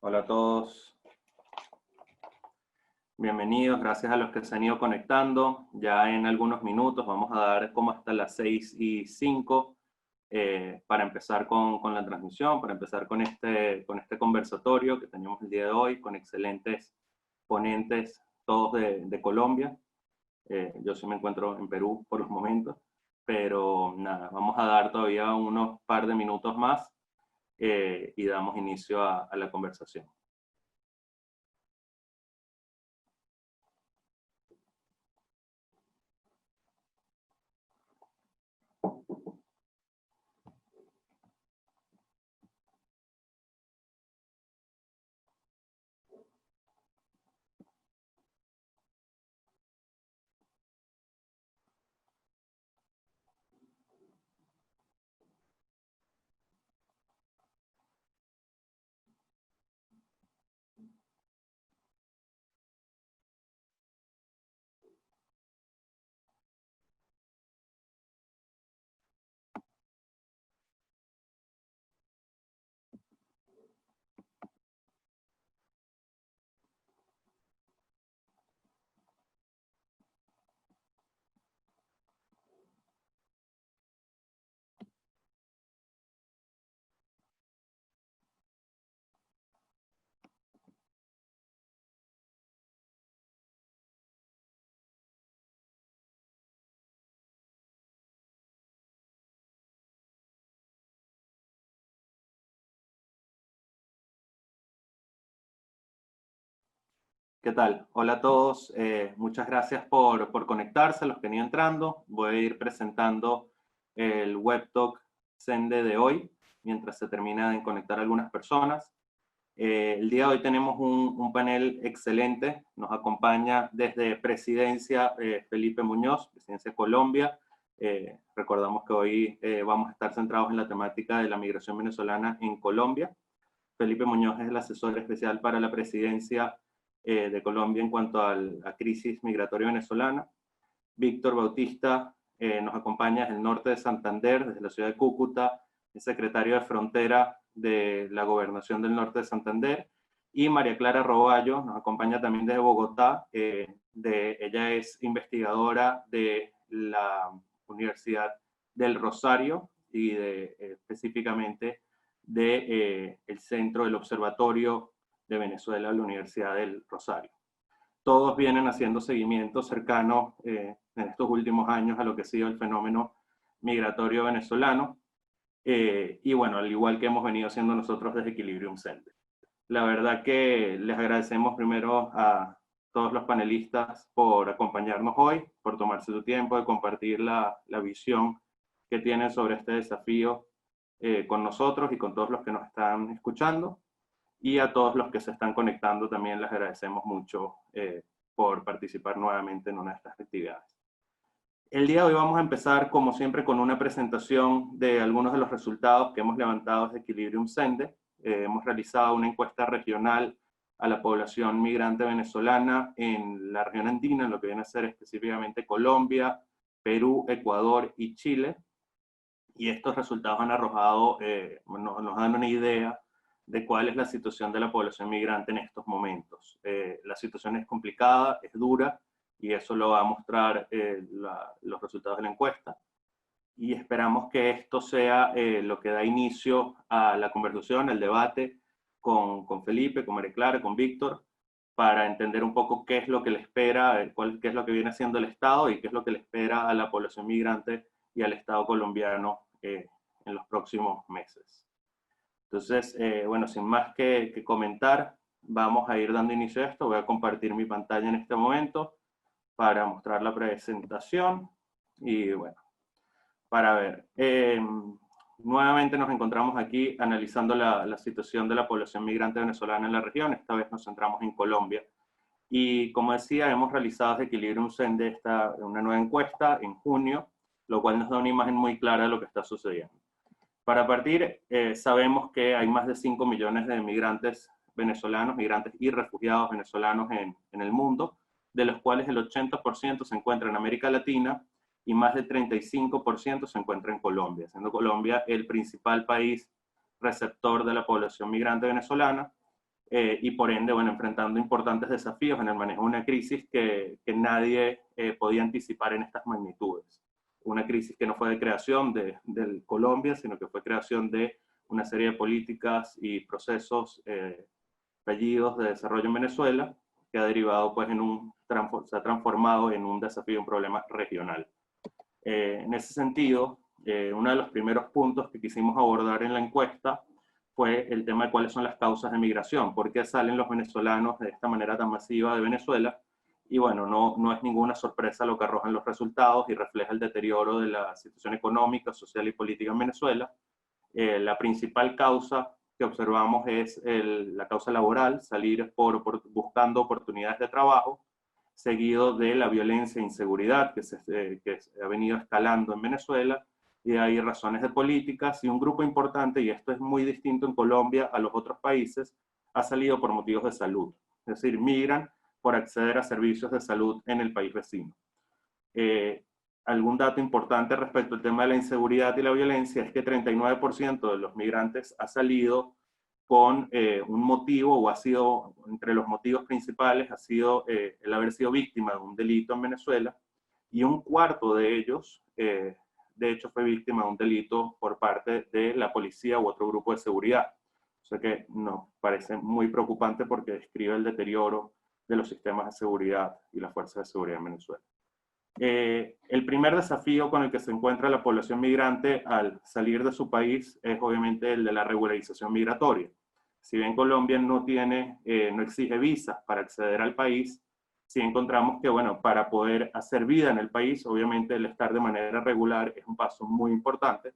Hola a todos, bienvenidos, gracias a los que se han ido conectando. Ya en algunos minutos vamos a dar como hasta las 6:05 para empezar con la transmisión, para empezar con este conversatorio que tenemos el día de hoy con excelentes ponentes, todos de Colombia. Yo sí me encuentro en Perú por los momentos, pero nada, vamos a dar todavía unos par de minutos más y damos inicio a la conversación. ¿Qué tal? Hola a todos, muchas gracias por conectarse, los que han ido entrando. Voy a ir presentando el WebTalk Sende de hoy, mientras se termina de conectar algunas personas. El día de hoy tenemos un panel excelente, nos acompaña desde Presidencia Felipe Muñoz, Presidencia Colombia. Recordamos que hoy vamos a estar centrados en la temática de la migración venezolana en Colombia. Felipe Muñoz es el asesor especial para la presidencia de Colombia en cuanto a la crisis migratoria venezolana. Víctor Bautista nos acompaña desde el norte de Santander, desde la ciudad de Cúcuta, es secretario de frontera de la Gobernación del Norte de Santander. Y María Clara Roballo nos acompaña también desde Bogotá. Ella es investigadora de la Universidad del Rosario y específicamente del Centro del Observatorio de Venezuela, la Universidad del Rosario. Todos vienen haciendo seguimiento cercano en estos últimos años a lo que ha sido el fenómeno migratorio venezolano. Y bueno, al igual que hemos venido haciendo nosotros desde Equilibrium Center. La verdad que les agradecemos primero a todos los panelistas por acompañarnos hoy, por tomarse su tiempo de compartir la visión que tienen sobre este desafío con nosotros y con todos los que nos están escuchando. Y a todos los que se están conectando también les agradecemos mucho por participar nuevamente en una de estas actividades. El día de hoy vamos a empezar, como siempre, con una presentación de algunos de los resultados que hemos levantado desde Equilibrium Sende. Hemos realizado una encuesta regional a la población migrante venezolana en la región andina, en lo que viene a ser específicamente Colombia, Perú, Ecuador y Chile. Y estos resultados han arrojado, nos dan una idea de cuál es la situación de la población migrante en estos momentos. La situación es complicada, es dura, y eso lo va a mostrar los resultados de la encuesta. Y esperamos que esto sea lo que da inicio a la conversación, al debate con Felipe, con María Clara, con Víctor, para entender un poco qué es lo que le espera, qué es lo que viene haciendo el Estado y qué es lo que le espera a la población migrante y al Estado colombiano en los próximos meses. Entonces, bueno, sin más que comentar, vamos a ir dando inicio a esto. Voy a compartir mi pantalla en este momento para mostrar la presentación. Y bueno, para ver. Nuevamente nos encontramos aquí analizando la situación de la población migrante venezolana en la región. Esta vez nos centramos en Colombia. Y como decía, hemos realizado desde Equilibrium Sende una nueva encuesta en junio, lo cual nos da una imagen muy clara de lo que está sucediendo. Para partir, sabemos que hay más de 5 millones de migrantes venezolanos, migrantes y refugiados venezolanos en el mundo, de los cuales el 80% se encuentra en América Latina y más del 35% se encuentra en Colombia, siendo Colombia el principal país receptor de la población migrante venezolana. y por ende, bueno, enfrentando importantes desafíos en el manejo de una crisis que nadie podía anticipar en estas magnitudes. Una crisis que no fue de creación de Colombia, sino que fue creación de una serie de políticas y procesos fallidos de desarrollo en Venezuela, que ha derivado, pues, se ha transformado en un desafío, un problema regional. En ese sentido, uno de los primeros puntos que quisimos abordar en la encuesta fue el tema de cuáles son las causas de migración, por qué salen los venezolanos de esta manera tan masiva de Venezuela. Y bueno, no es ninguna sorpresa lo que arrojan los resultados y refleja el deterioro de la situación económica, social y política en Venezuela. La principal causa que observamos es la causa laboral, salir buscando oportunidades de trabajo, seguido de la violencia e inseguridad que ha venido escalando en Venezuela, y hay razones de políticas, y un grupo importante, y esto es muy distinto en Colombia a los otros países, ha salido por motivos de salud, es decir, migran por acceder a servicios de salud en el país vecino. Algún dato importante respecto al tema de la inseguridad y la violencia es que 39% de los migrantes ha salido con un motivo, o ha sido, entre los motivos principales, ha sido el haber sido víctima de un delito en Venezuela, y un cuarto de ellos, de hecho, fue víctima de un delito por parte de la policía u otro grupo de seguridad. O sea que nos parece muy preocupante porque describe el deterioro de los sistemas de seguridad y las fuerzas de seguridad en Venezuela. El primer desafío con el que se encuentra la población migrante al salir de su país es obviamente el de la regularización migratoria. Si bien Colombia no exige visas para acceder al país, sí encontramos que, bueno, para poder hacer vida en el país, obviamente el estar de manera regular es un paso muy importante.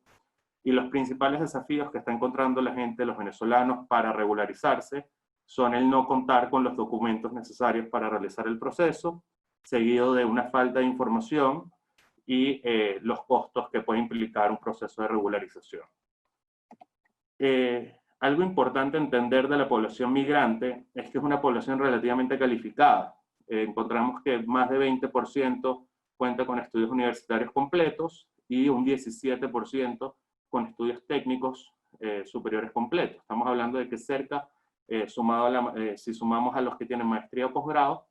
Y los principales desafíos que está encontrando la gente, los venezolanos, para regularizarse, son el no contar con los documentos necesarios para realizar el proceso, seguido de una falta de información y los costos que puede implicar un proceso de regularización. Algo importante entender de la población migrante es que es una población relativamente calificada. Encontramos que más de 20% cuenta con estudios universitarios completos y un 17% con estudios técnicos superiores completos. Estamos hablando de que cerca, si sumamos a los que tienen maestría o posgrado,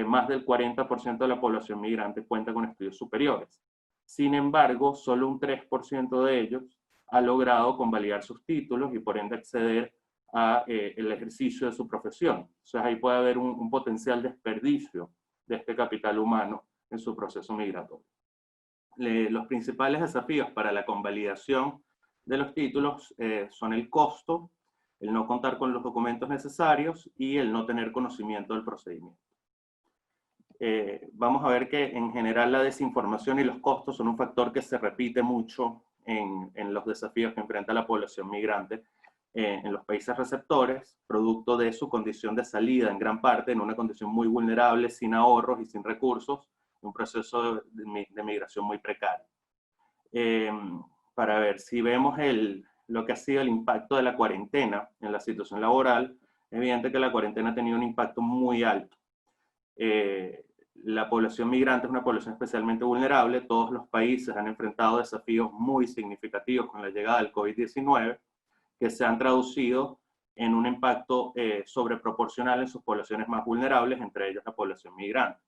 más del 40% de la población migrante cuenta con estudios superiores. Sin embargo, solo un 3% de ellos ha logrado convalidar sus títulos y por ende acceder a el ejercicio de su profesión. Entonces ahí puede haber un potencial desperdicio de este capital humano en su proceso migratorio. Los principales desafíos para la convalidación de los títulos son el costo, el no contar con los documentos necesarios y el no tener conocimiento del procedimiento. Vamos a ver que en general la desinformación y los costos son un factor que se repite mucho en los desafíos que enfrenta la población migrante en los países receptores, producto de su condición de salida en gran parte, en una condición muy vulnerable, sin ahorros y sin recursos, un proceso de migración muy precario. Para ver, si vemos lo que ha sido el impacto de la cuarentena en la situación laboral, es evidente que la cuarentena ha tenido un impacto muy alto. La población migrante es una población especialmente vulnerable. Todos los países han enfrentado desafíos muy significativos con la llegada del COVID-19, que se han traducido en un impacto sobreproporcional en sus poblaciones más vulnerables, entre ellas la población migrante.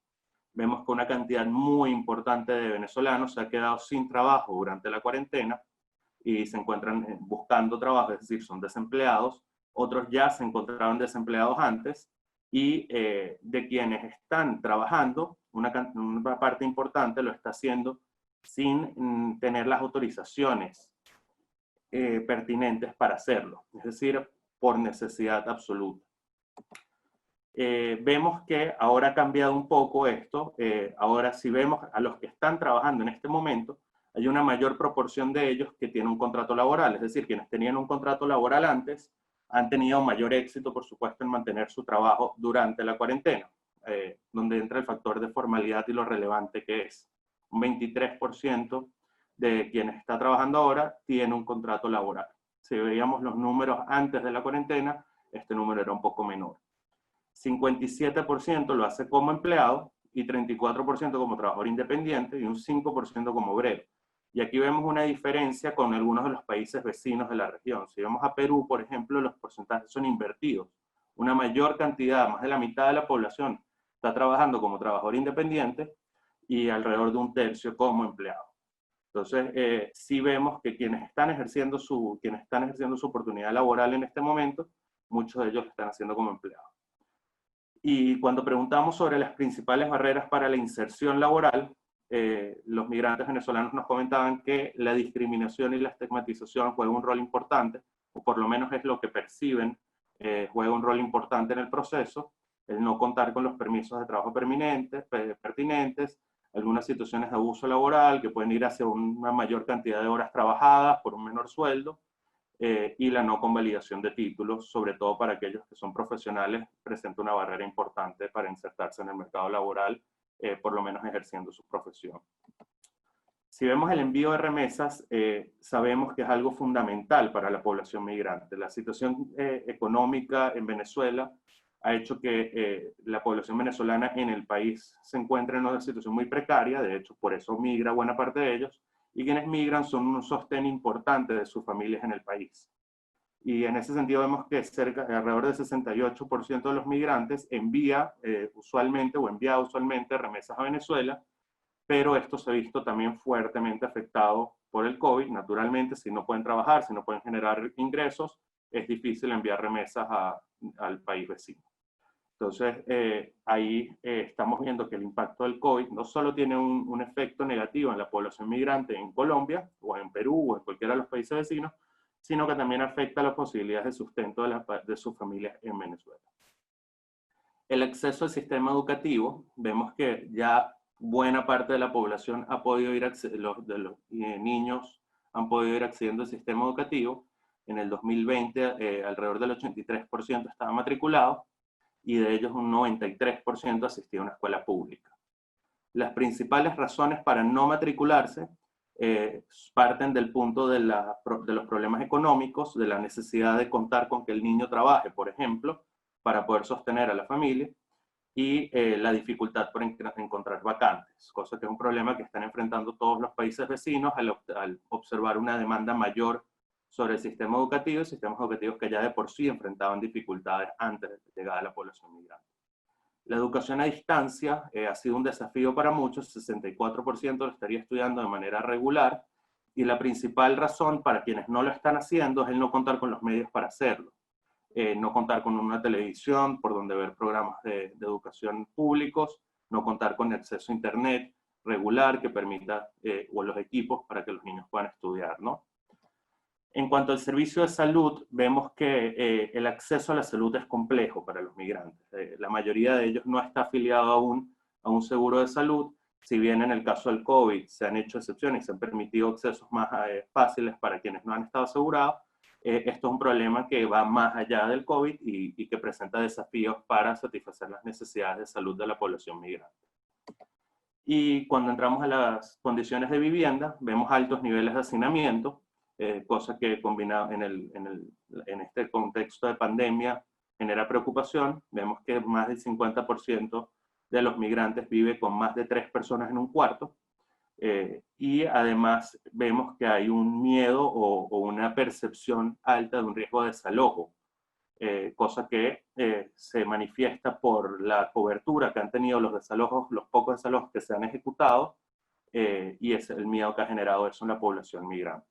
Vemos que una cantidad muy importante de venezolanos se ha quedado sin trabajo durante la cuarentena y se encuentran buscando trabajo, es decir, son desempleados. Otros ya se encontraban desempleados antes, y de quienes están trabajando, una parte importante lo está haciendo sin tener las autorizaciones pertinentes para hacerlo, es decir, por necesidad absoluta. Vemos que ahora ha cambiado un poco esto. Ahora, si vemos a los que están trabajando en este momento, hay una mayor proporción de ellos que tienen un contrato laboral, es decir, quienes tenían un contrato laboral antes han tenido mayor éxito, por supuesto, en mantener su trabajo durante la cuarentena, donde entra el factor de formalidad y lo relevante que es. Un 23% de quienes está trabajando ahora tiene un contrato laboral. Si veíamos los números antes de la cuarentena, este número era un poco menor. 57% lo hace como empleado y 34% como trabajador independiente y un 5% como obrero. Y aquí vemos una diferencia con algunos de los países vecinos de la región. Si vemos a Perú, por ejemplo, los porcentajes son invertidos. una mayor cantidad, más de la mitad de la población, está trabajando como trabajador independiente y alrededor de un tercio como empleado. Entonces, sí vemos que quienes están ejerciendo su oportunidad laboral en este momento, muchos de ellos lo están haciendo como empleados. Y cuando preguntamos sobre las principales barreras para la inserción laboral, los migrantes venezolanos nos comentaban que la discriminación y la estigmatización juegan un rol importante, o por lo menos es lo que perciben, juega un rol importante en el proceso, el no contar con los permisos de trabajo pertinentes, algunas situaciones de abuso laboral que pueden ir hacia una mayor cantidad de horas trabajadas por un menor sueldo, y la no convalidación de títulos, sobre todo para aquellos que son profesionales, presenta una barrera importante para insertarse en el mercado laboral, por lo menos ejerciendo su profesión. Si vemos el envío de remesas, sabemos que es algo fundamental para la población migrante. La situación económica en Venezuela ha hecho que la población venezolana en el país se encuentre en una situación muy precaria, de hecho por eso migra buena parte de ellos, y quienes migran son un sostén importante de sus familias en el país. Y en ese sentido vemos que alrededor del 68% de los migrantes envía usualmente remesas a Venezuela, pero esto se ha visto también fuertemente afectado por el COVID. Naturalmente, si no pueden trabajar, si no pueden generar ingresos, es difícil enviar remesas al país vecino. Entonces, ahí estamos viendo que el impacto del COVID no solo tiene un efecto negativo en la población migrante en Colombia, o en Perú, o en cualquiera de los países vecinos, sino que también afecta las posibilidades de sustento de sus familias en Venezuela. El acceso al sistema educativo, vemos que ya buena parte de la población ha podido ir, los niños han podido ir accediendo al sistema educativo. En el 2020, alrededor del 83% estaba matriculado, y de ellos un 93% asistía a una escuela pública. Las principales razones para no matricularse parten del punto de los problemas económicos, de la necesidad de contar con que el niño trabaje, por ejemplo, para poder sostener a la familia, y la dificultad por encontrar vacantes, cosa que es un problema que están enfrentando todos los países vecinos al observar una demanda mayor sobre el sistema educativo, sistemas educativos que ya de por sí enfrentaban dificultades antes de la llegada de la población migrante. La educación a distancia ha sido un desafío para muchos, 64% lo estaría estudiando de manera regular, y la principal razón para quienes no lo están haciendo es el no contar con los medios para hacerlo. No contar con una televisión por donde ver programas de educación públicos, no contar con acceso a internet regular que permita, o los equipos para que los niños puedan estudiar, ¿no? En cuanto al servicio de salud, vemos que el acceso a la salud es complejo para los migrantes. La mayoría de ellos no está afiliado aún a un seguro de salud, si bien en el caso del COVID se han hecho excepciones y se han permitido accesos más fáciles para quienes no han estado asegurados. Esto es un problema que va más allá del COVID y que presenta desafíos para satisfacer las necesidades de salud de la población migrante. Y cuando entramos a las condiciones de vivienda, vemos altos niveles de hacinamiento, cosa que combinado en este contexto de pandemia genera preocupación. Vemos que más del 50% de los migrantes vive con más de 3 personas en un cuarto. Y además vemos que hay un miedo o una percepción alta de un riesgo de desalojo, cosa que se manifiesta por la cobertura que han tenido los desalojos, los pocos desalojos que se han ejecutado, y es el miedo que ha generado eso en la población migrante.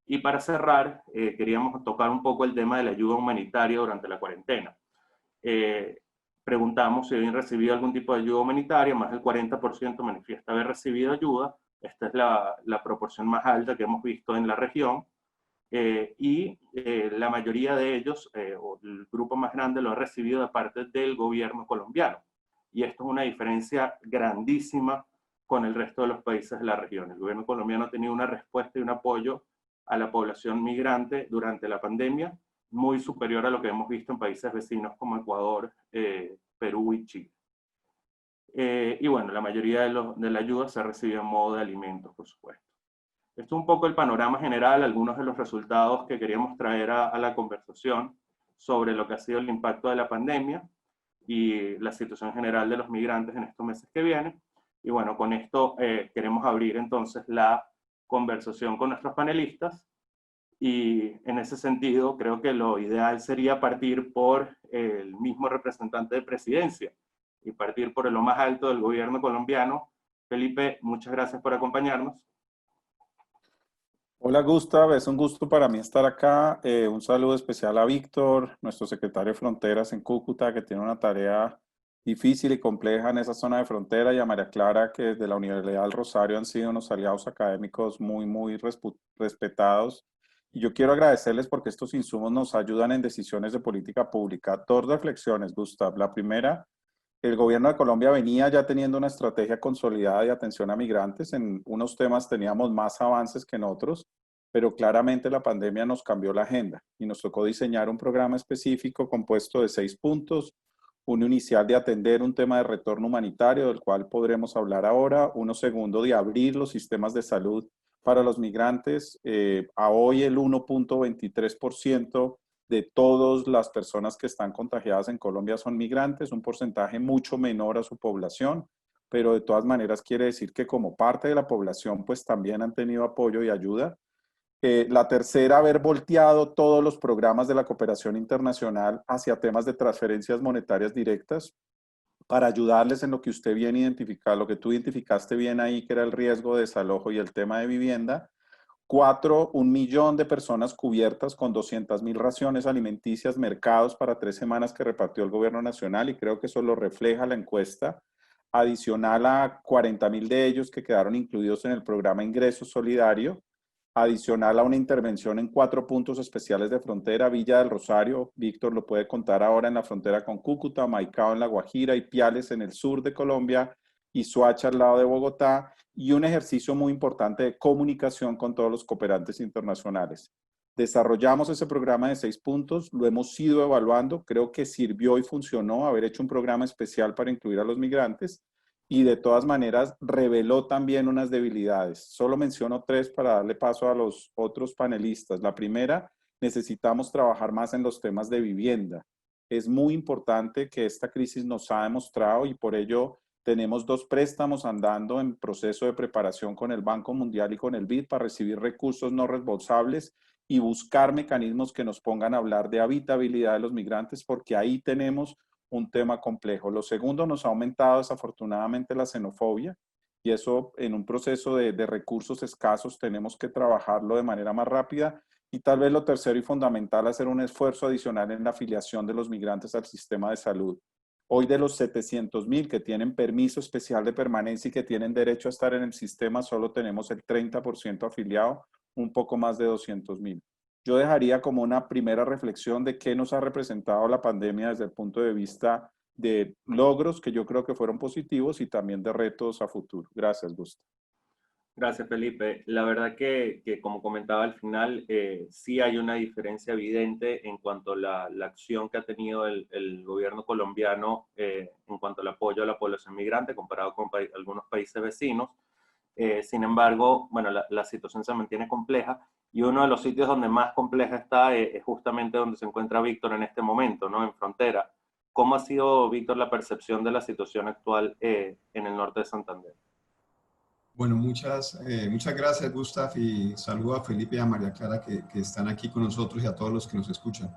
Y para cerrar, queríamos tocar un poco el tema de la ayuda humanitaria durante la cuarentena. Preguntamos si habían recibido algún tipo de ayuda humanitaria, más del 40% manifiesta haber recibido ayuda. Esta es la proporción más alta que hemos visto en la región. La mayoría de ellos, o el grupo más grande, lo ha recibido de parte del gobierno colombiano. Y esto es una diferencia grandísima con el resto de los países de la región. El gobierno colombiano ha tenido una respuesta y un apoyo a la población migrante durante la pandemia muy superior a lo que hemos visto en países vecinos como Ecuador, Perú y Chile. Y bueno, la mayoría de la ayuda se ha recibido en modo de alimentos, por supuesto. Esto es un poco el panorama general, algunos de los resultados que queríamos traer a la conversación sobre lo que ha sido el impacto de la pandemia y la situación general de los migrantes en estos meses que vienen. Y bueno, con esto queremos abrir entonces la conversación con nuestros panelistas y en ese sentido creo que lo ideal sería partir por el mismo representante de presidencia y partir por lo más alto del gobierno colombiano. Felipe, muchas gracias por acompañarnos. Hola Gustav, es un gusto para mí estar acá. Un saludo especial a Víctor, nuestro secretario de Fronteras en Cúcuta, que tiene una tarea difícil y compleja en esa zona de frontera, y a María Clara, que desde la Universidad del Rosario han sido unos aliados académicos muy respetados. Y yo quiero agradecerles porque estos insumos nos ayudan en decisiones de política pública. Dos reflexiones, Gustav. La primera: el gobierno de Colombia venía ya teniendo una estrategia consolidada de atención a migrantes. En unos temas teníamos más avances que en otros, pero claramente la pandemia nos cambió la agenda y nos tocó diseñar un programa específico compuesto de 6 puntos. Uno inicial de atender un tema de retorno humanitario, del cual podremos hablar ahora. Uno segundo de abrir los sistemas de salud para los migrantes. A hoy el 1,23% de todas las personas que están contagiadas en Colombia son migrantes, un porcentaje mucho menor a su población, pero de todas maneras quiere decir que como parte de la población pues también han tenido apoyo y ayuda. La tercera, haber volteado todos los programas de la cooperación internacional hacia temas de transferencias monetarias directas para ayudarles en lo que usted bien identifica, lo que tú identificaste bien ahí, que era el riesgo de desalojo y el tema de vivienda. 4, 1 millón de personas cubiertas con 200.000 raciones alimenticias, mercados para 3 semanas que repartió el gobierno nacional, y creo que eso lo refleja la encuesta. Adicional a 40.000 de ellos que quedaron incluidos en el programa Ingreso Solidario. Adicional a una intervención en 4 puntos especiales de frontera: Villa del Rosario, Víctor lo puede contar ahora, en la frontera con Cúcuta; Maicao en La Guajira, y Piales en el sur de Colombia, y Soacha al lado de Bogotá, y un ejercicio muy importante de comunicación con todos los cooperantes internacionales. Desarrollamos ese programa de 6 puntos, lo hemos ido evaluando, creo que sirvió y funcionó haber hecho un programa especial para incluir a los migrantes, y de todas maneras reveló también unas debilidades. Solo menciono 3 para darle paso a los otros panelistas. La primera: necesitamos trabajar más en los temas de vivienda. Es muy importante, que esta crisis nos ha demostrado, y por ello tenemos 2 préstamos andando en proceso de preparación con el Banco Mundial y con el BID para recibir recursos no reembolsables y buscar mecanismos que nos pongan a hablar de habitabilidad de los migrantes, porque ahí tenemos un tema complejo. Lo segundo: nos ha aumentado desafortunadamente la xenofobia, y eso, en un proceso de recursos escasos, tenemos que trabajarlo de manera más rápida. Y tal vez lo tercero y fundamental: hacer un esfuerzo adicional en la afiliación de los migrantes al sistema de salud. Hoy, de los 700.000 que tienen permiso especial de permanencia y que tienen derecho a estar en el sistema, solo tenemos el 30% afiliado, un poco más de 200.000. Yo dejaría como una primera reflexión de qué nos ha representado la pandemia desde el punto de vista de logros, que yo creo que fueron positivos, y también de retos a futuro. Gracias, Gusto. Gracias, Felipe. La verdad que como comentaba al final, sí hay una diferencia evidente en cuanto a la acción que ha tenido el gobierno colombiano en cuanto al apoyo a la población migrante comparado con algunos países vecinos. Sin embargo, bueno, la situación se mantiene compleja, y uno de los sitios donde más compleja está es justamente donde se encuentra Víctor en este momento, ¿no? En frontera. ¿Cómo ha sido, Víctor, la percepción de la situación actual en el norte de Santander? Bueno, muchas gracias, Gustav, y saludo a Felipe y a María Clara que están aquí con nosotros, y a todos los que nos escuchan.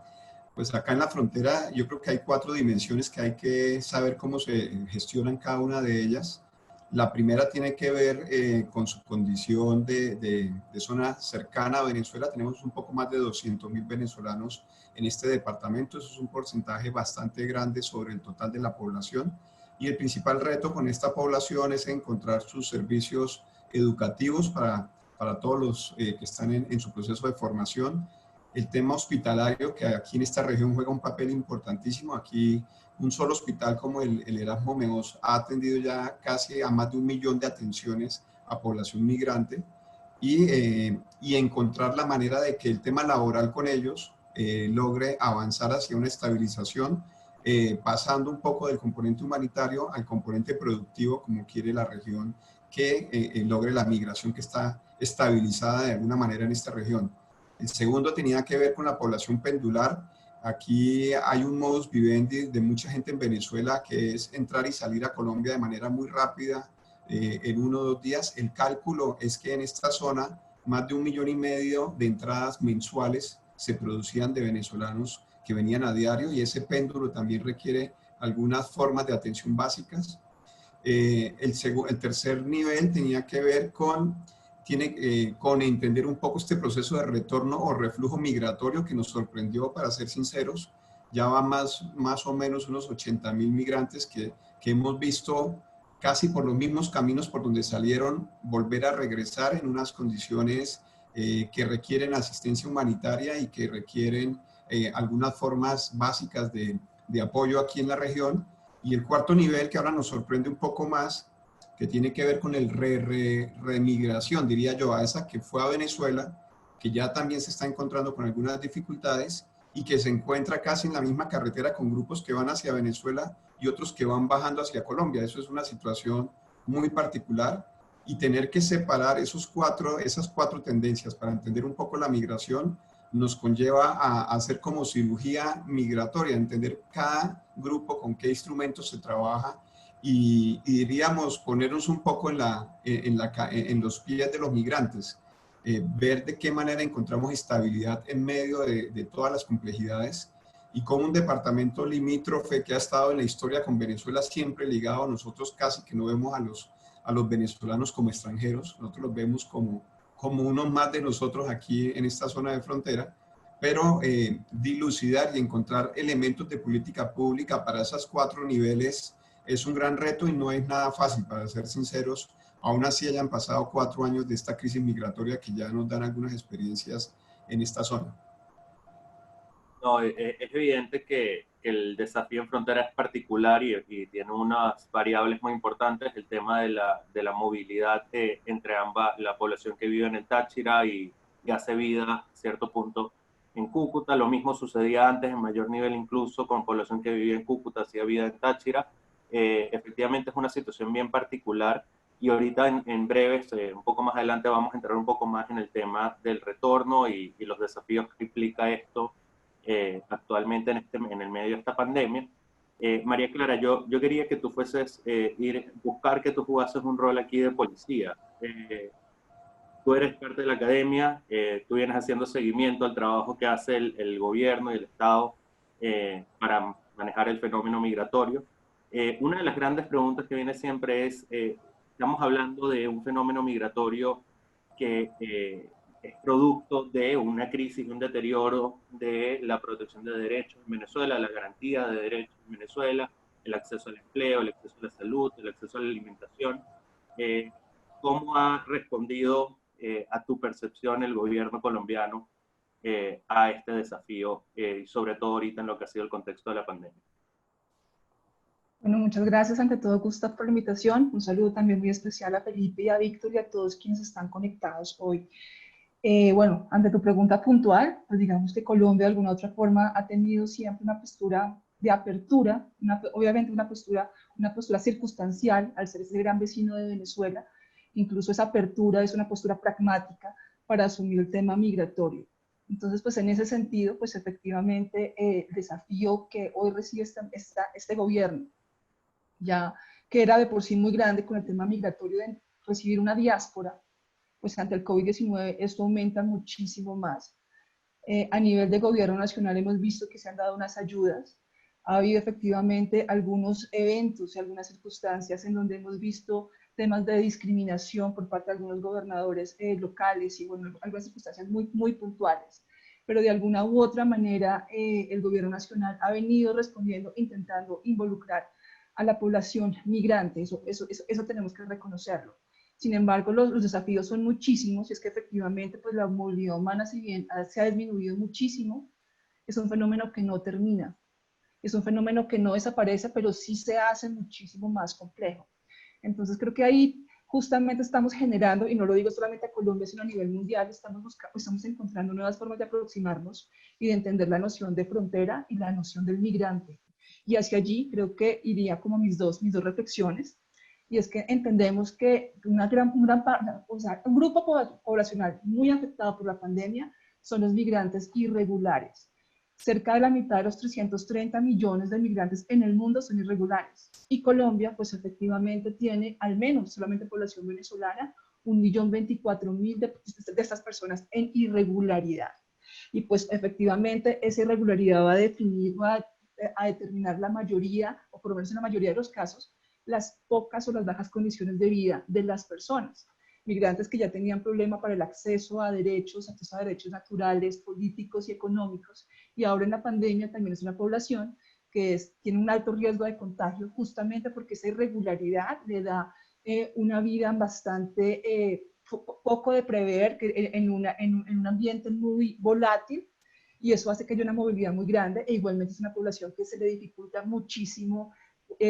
Pues acá en la frontera yo creo que hay 4 dimensiones que hay que saber cómo se gestionan cada una de ellas. La primera tiene que ver con su condición de zona cercana a Venezuela. Tenemos un poco más de 200.000 venezolanos en este departamento. Eso es un porcentaje bastante grande sobre el total de la población. Y el principal reto con esta población es encontrar sus servicios educativos para todos los que están en su proceso de formación. El tema hospitalario, que aquí en esta región juega un papel importantísimo. Aquí un solo hospital como el Erasmo Meos ha atendido ya casi a más de 1 millón de atenciones a población migrante, y encontrar la manera de que el tema laboral con ellos logre avanzar hacia una estabilización, pasando un poco del componente humanitario al componente productivo, como quiere la región, que logre la migración que está estabilizada de alguna manera en esta región. El segundo tenía que ver con la población pendular. Aquí hay un modus vivendi de mucha gente en Venezuela, que es entrar y salir a Colombia de manera muy rápida, en 1 o 2 días. El cálculo es que en esta zona más de 1,5 millones de entradas mensuales se producían de venezolanos que venían a diario, y ese péndulo también requiere algunas formas de atención básicas. El tercer nivel tenía que ver con entender un poco este proceso de retorno o reflujo migratorio que nos sorprendió, para ser sinceros. Ya van más o menos unos 80,000 migrantes que hemos visto casi por los mismos caminos por donde salieron, volver a regresar en unas condiciones que requieren asistencia humanitaria y que requieren algunas formas básicas de apoyo aquí en la región. Y el cuarto nivel, que ahora nos sorprende un poco más, que tiene que ver con el remigración, diría yo, a esa que fue a Venezuela, que ya también se está encontrando con algunas dificultades y que se encuentra casi en la misma carretera con grupos que van hacia Venezuela y otros que van bajando hacia Colombia. Eso es una situación muy particular, y tener que separar esas cuatro tendencias para entender un poco la migración nos conlleva a hacer como cirugía migratoria, entender cada grupo con qué instrumentos se trabaja y diríamos ponernos un poco en los pies de los migrantes, ver de qué manera encontramos estabilidad en medio de todas las complejidades, y como un departamento limítrofe que ha estado en la historia con Venezuela siempre ligado. Nosotros casi que no vemos a los venezolanos como extranjeros, nosotros los vemos como unos más de nosotros aquí en esta zona de frontera, pero dilucidar y encontrar elementos de política pública para esos 4 niveles es un gran reto y no es nada fácil, para ser sinceros. Aún así hayan pasado 4 años de esta crisis migratoria que ya nos dan algunas experiencias en esta zona. No, es evidente que el desafío en frontera es particular y tiene unas variables muy importantes, el tema de la movilidad entre ambas, la población que vive en el Táchira y hace vida a cierto punto en Cúcuta. Lo mismo sucedía antes, en mayor nivel incluso, con población que vivía en Cúcuta, hacía vida en Táchira. Efectivamente es una situación bien particular, y ahorita en breves, un poco más adelante, vamos a entrar un poco más en el tema del retorno y los desafíos que implica esto actualmente en el medio de esta pandemia. María Clara, yo quería que tú fueses, buscar que tú jugases un rol aquí de policía. Tú eres parte de la academia, tú vienes haciendo seguimiento al trabajo que hace el gobierno y el Estado para manejar el fenómeno migratorio. Una de las grandes preguntas que viene siempre es, estamos hablando de un fenómeno migratorio que es producto de una crisis, un deterioro de la protección de derechos en Venezuela, la garantía de derechos en Venezuela, el acceso al empleo, el acceso a la salud, el acceso a la alimentación. ¿Cómo ha respondido a tu percepción el gobierno colombiano a este desafío, y sobre todo ahorita en lo que ha sido el contexto de la pandemia? Bueno, muchas gracias ante todo, Gustav, por la invitación. Un saludo también muy especial a Felipe y a Víctor y a todos quienes están conectados hoy. Bueno, ante tu pregunta puntual, pues digamos que Colombia de alguna u otra forma ha tenido siempre una postura de apertura, obviamente una postura circunstancial al ser ese gran vecino de Venezuela. Incluso esa apertura es una postura pragmática para asumir el tema migratorio. Entonces, pues en ese sentido, pues efectivamente el desafío que hoy recibe este gobierno, ya que era de por sí muy grande con el tema migratorio, de recibir una diáspora, pues ante el COVID-19 esto aumenta muchísimo más. A nivel de gobierno nacional hemos visto que se han dado unas ayudas, ha habido efectivamente algunos eventos y algunas circunstancias en donde hemos visto temas de discriminación por parte de algunos gobernadores locales y bueno, algunas circunstancias muy puntuales. Pero de alguna u otra manera el gobierno nacional ha venido respondiendo, intentando involucrar a la población migrante, eso tenemos que reconocerlo. Sin embargo, los desafíos son muchísimos, y es que efectivamente pues, la movilidad humana, si bien se ha disminuido muchísimo, es un fenómeno que no termina. Es un fenómeno que no desaparece, pero sí se hace muchísimo más complejo. Entonces creo que ahí justamente estamos generando, y no lo digo solamente a Colombia, sino a nivel mundial, estamos encontrando nuevas formas de aproximarnos y de entender la noción de frontera y la noción del migrante. Y hacia allí creo que iría como mis dos reflexiones, y es que entendemos que un grupo poblacional muy afectado por la pandemia son los migrantes irregulares. Cerca de la mitad de los 330 millones de migrantes en el mundo son irregulares. Y Colombia, pues efectivamente tiene al menos solamente población venezolana, 1.024.000 de estas personas en irregularidad. Y pues efectivamente esa irregularidad va a definir, a determinar la mayoría, o por lo menos en la mayoría de los casos, las pocas o las bajas condiciones de vida de las personas. Migrantes que ya tenían problema para el acceso a derechos naturales, políticos y económicos, y ahora en la pandemia también es una población que tiene un alto riesgo de contagio justamente porque esa irregularidad le da una vida bastante poco de prever, en un ambiente muy volátil, y eso hace que haya una movilidad muy grande, e igualmente es una población que se le dificulta muchísimo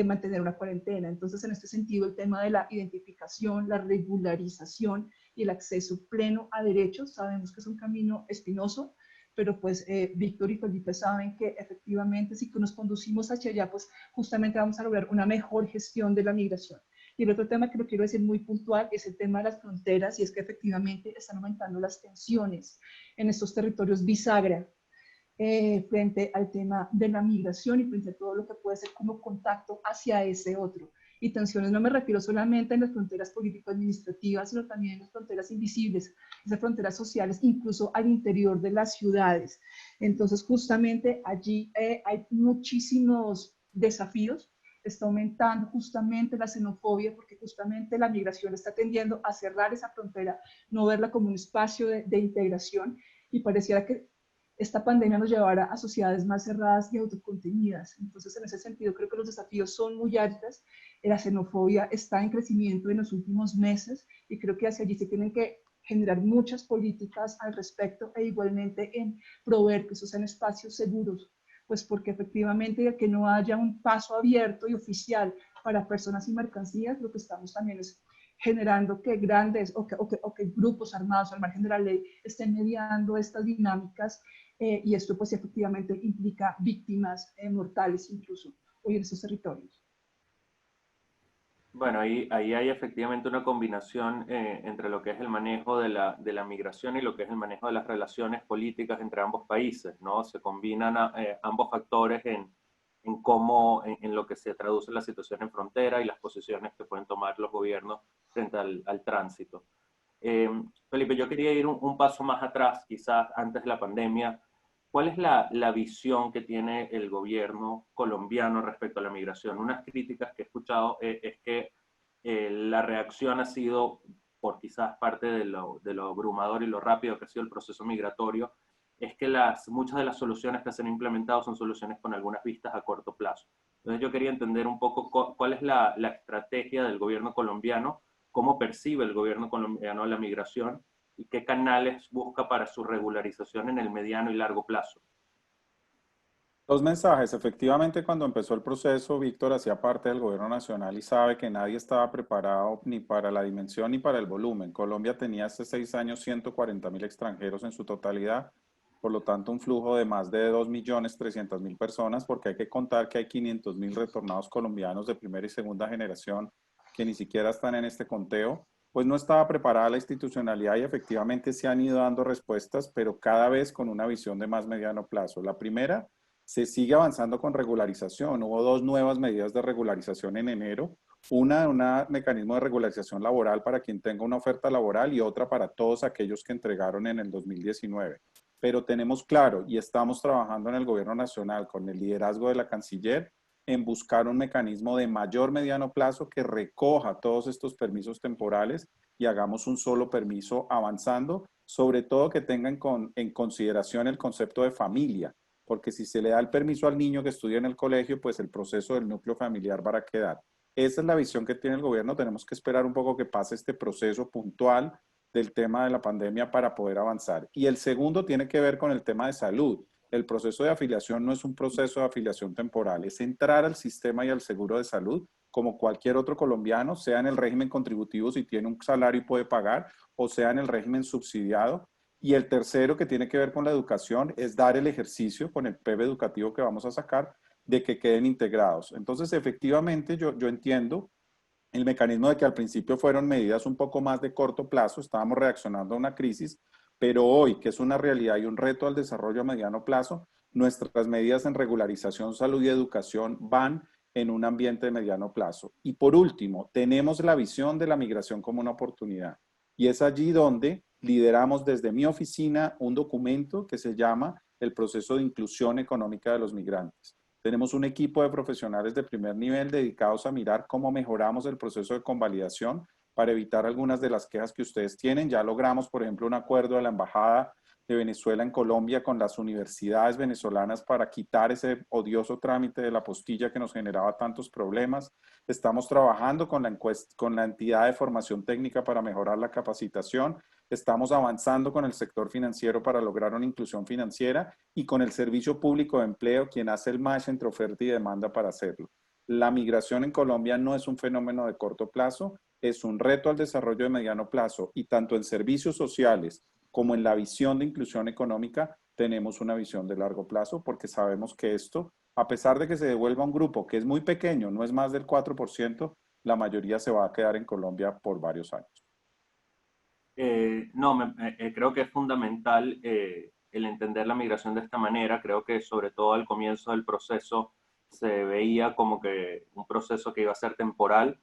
mantener una cuarentena. Entonces, en este sentido, el tema de la identificación, la regularización y el acceso pleno a derechos, sabemos que es un camino espinoso, pero pues Víctor y Felipe saben que efectivamente si nos conducimos hacia allá, pues justamente vamos a lograr una mejor gestión de la migración. Y el otro tema que lo quiero decir muy puntual es el tema de las fronteras, y es que efectivamente están aumentando las tensiones en estos territorios bisagra frente al tema de la migración y frente a todo lo que puede ser como contacto hacia ese otro. Y tensiones no me refiero solamente en las fronteras político-administrativas, sino también en las fronteras invisibles, esas fronteras sociales, incluso al interior de las ciudades. Entonces, justamente allí hay muchísimos desafíos. Está aumentando justamente la xenofobia, porque justamente la migración está tendiendo a cerrar esa frontera, no verla como un espacio de integración, y pareciera que esta pandemia nos llevará a sociedades más cerradas y autocontenidas. Entonces, en ese sentido, creo que los desafíos son muy altos. La xenofobia está en crecimiento en los últimos meses, y creo que hacia allí se tienen que generar muchas políticas al respecto, e igualmente en proveer que esos sean espacios seguros, pues porque efectivamente que no haya un paso abierto y oficial para personas y mercancías, lo que estamos también es generando que grandes o que grupos armados al margen de la ley estén mediando estas dinámicas, y esto pues efectivamente implica víctimas mortales incluso hoy en estos territorios. Bueno, ahí hay efectivamente una combinación entre lo que es el manejo de la migración y lo que es el manejo de las relaciones políticas entre ambos países, ¿no? Se combinan ambos factores en cómo, en lo que se traduce la situación en frontera y las posiciones que pueden tomar los gobiernos frente al tránsito. Felipe, yo quería ir un paso más atrás, quizás antes de la pandemia. ¿Cuál es la visión que tiene el gobierno colombiano respecto a la migración? Unas críticas que he escuchado es que la reacción ha sido, por quizás parte de lo abrumador y lo rápido que ha sido el proceso migratorio, es que muchas de las soluciones que se han implementado son soluciones con algunas vistas a corto plazo. Entonces yo quería entender un poco cuál es la estrategia del gobierno colombiano, cómo percibe el gobierno colombiano la migración y qué canales busca para su regularización en el mediano y largo plazo. Dos mensajes. Efectivamente, cuando empezó el proceso, Víctor hacía parte del gobierno nacional y sabe que nadie estaba preparado ni para la dimensión ni para el volumen. Colombia tenía hace 6 años 140.000 extranjeros en su totalidad, por lo tanto un flujo de más de 2.300.000 personas, porque hay que contar que hay 500.000 retornados colombianos de primera y segunda generación que ni siquiera están en este conteo. Pues no estaba preparada la institucionalidad, y efectivamente se han ido dando respuestas, pero cada vez con una visión de más mediano plazo. La primera, se sigue avanzando con regularización. Hubo 2 nuevas medidas de regularización en enero. Una, un mecanismo de regularización laboral para quien tenga una oferta laboral, y otra para todos aquellos que entregaron en el 2019. Pero tenemos claro, y estamos trabajando en el gobierno nacional con el liderazgo de la canciller, en buscar un mecanismo de mayor mediano plazo que recoja todos estos permisos temporales y hagamos un solo permiso avanzando, sobre todo que tengan en consideración el concepto de familia, porque si se le da el permiso al niño que estudia en el colegio, pues el proceso del núcleo familiar va a quedar. Esa es la visión que tiene el gobierno. Tenemos que esperar un poco que pase este proceso puntual del tema de la pandemia para poder avanzar. Y el segundo tiene que ver con el tema de salud. El proceso de afiliación no es un proceso de afiliación temporal, es entrar al sistema y al seguro de salud como cualquier otro colombiano, sea en el régimen contributivo si tiene un salario y puede pagar, o sea en el régimen subsidiado. Y el tercero, que tiene que ver con la educación, es dar el ejercicio con el PEB educativo que vamos a sacar, de que queden integrados. Entonces, efectivamente, yo entiendo el mecanismo de que al principio fueron medidas un poco más de corto plazo, estábamos reaccionando a una crisis, pero hoy, que es una realidad y un reto al desarrollo a mediano plazo, nuestras medidas en regularización, salud y educación van en un ambiente de mediano plazo. Y por último, tenemos la visión de la migración como una oportunidad. Y es allí donde lideramos desde mi oficina un documento que se llama el proceso de inclusión económica de los migrantes. Tenemos un equipo de profesionales de primer nivel dedicados a mirar cómo mejoramos el proceso de convalidación para evitar algunas de las quejas que ustedes tienen. Ya logramos, por ejemplo, un acuerdo de la Embajada de Venezuela en Colombia con las universidades venezolanas para quitar ese odioso trámite de la apostilla que nos generaba tantos problemas. Estamos trabajando con la entidad de formación técnica para mejorar la capacitación. Estamos avanzando con el sector financiero para lograr una inclusión financiera y con el Servicio Público de Empleo, quien hace el match entre oferta y demanda para hacerlo. La migración en Colombia no es un fenómeno de corto plazo, es un reto al desarrollo de mediano plazo, y tanto en servicios sociales como en la visión de inclusión económica tenemos una visión de largo plazo, porque sabemos que esto, a pesar de que se devuelva un grupo que es muy pequeño, no es más del 4%, la mayoría se va a quedar en Colombia por varios años. No, creo que es fundamental el entender la migración de esta manera. Creo que sobre todo al comienzo del proceso se veía como que un proceso que iba a ser temporal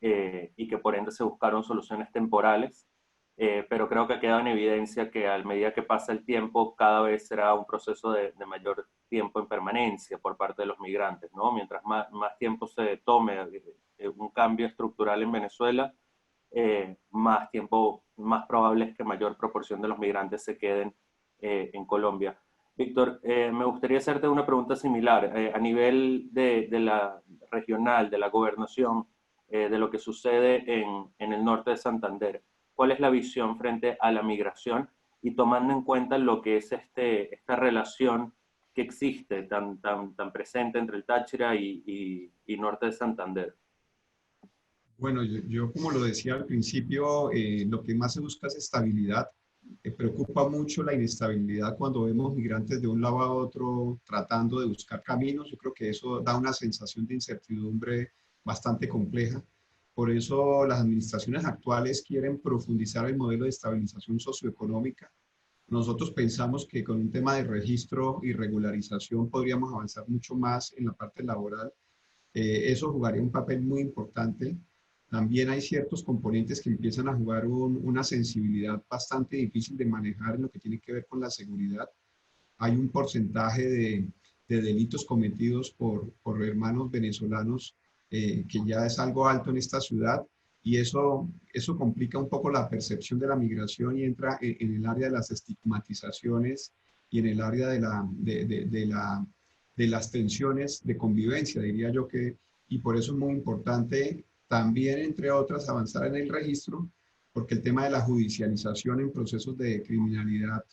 y que por ende se buscaron soluciones temporales, pero creo que queda en evidencia que a medida que pasa el tiempo cada vez será un proceso de mayor tiempo en permanencia por parte de los migrantes, ¿no? Mientras más tiempo se tome un cambio estructural en Venezuela, más tiempo, más probable es que mayor proporción de los migrantes se queden en Colombia. Víctor, me gustaría hacerte una pregunta similar. A nivel de la regional, de la gobernación, de lo que sucede en el norte de Santander, ¿cuál es la visión frente a la migración y tomando en cuenta lo que es esta relación que existe tan presente entre el Táchira y norte de Santander? Bueno, yo como lo decía al principio, lo que más se busca es estabilidad. Preocupa mucho la inestabilidad cuando vemos migrantes de un lado a otro tratando de buscar caminos. Yo creo que eso da una sensación de incertidumbre bastante compleja. Por eso las administraciones actuales quieren profundizar el modelo de estabilización socioeconómica. Nosotros pensamos que con un tema de registro y regularización podríamos avanzar mucho más en la parte laboral. Eso jugaría un papel muy importante. También hay ciertos componentes que empiezan a jugar una sensibilidad bastante difícil de manejar en lo que tiene que ver con la seguridad. Hay un porcentaje de delitos cometidos por hermanos venezolanos que ya es algo alto en esta ciudad, y eso complica un poco la percepción de la migración y entra en el área de las estigmatizaciones y en el área de las tensiones de convivencia, diría yo que, y por eso es muy importante también, entre otras, avanzar en el registro, porque el tema de la judicialización en procesos de criminalidad,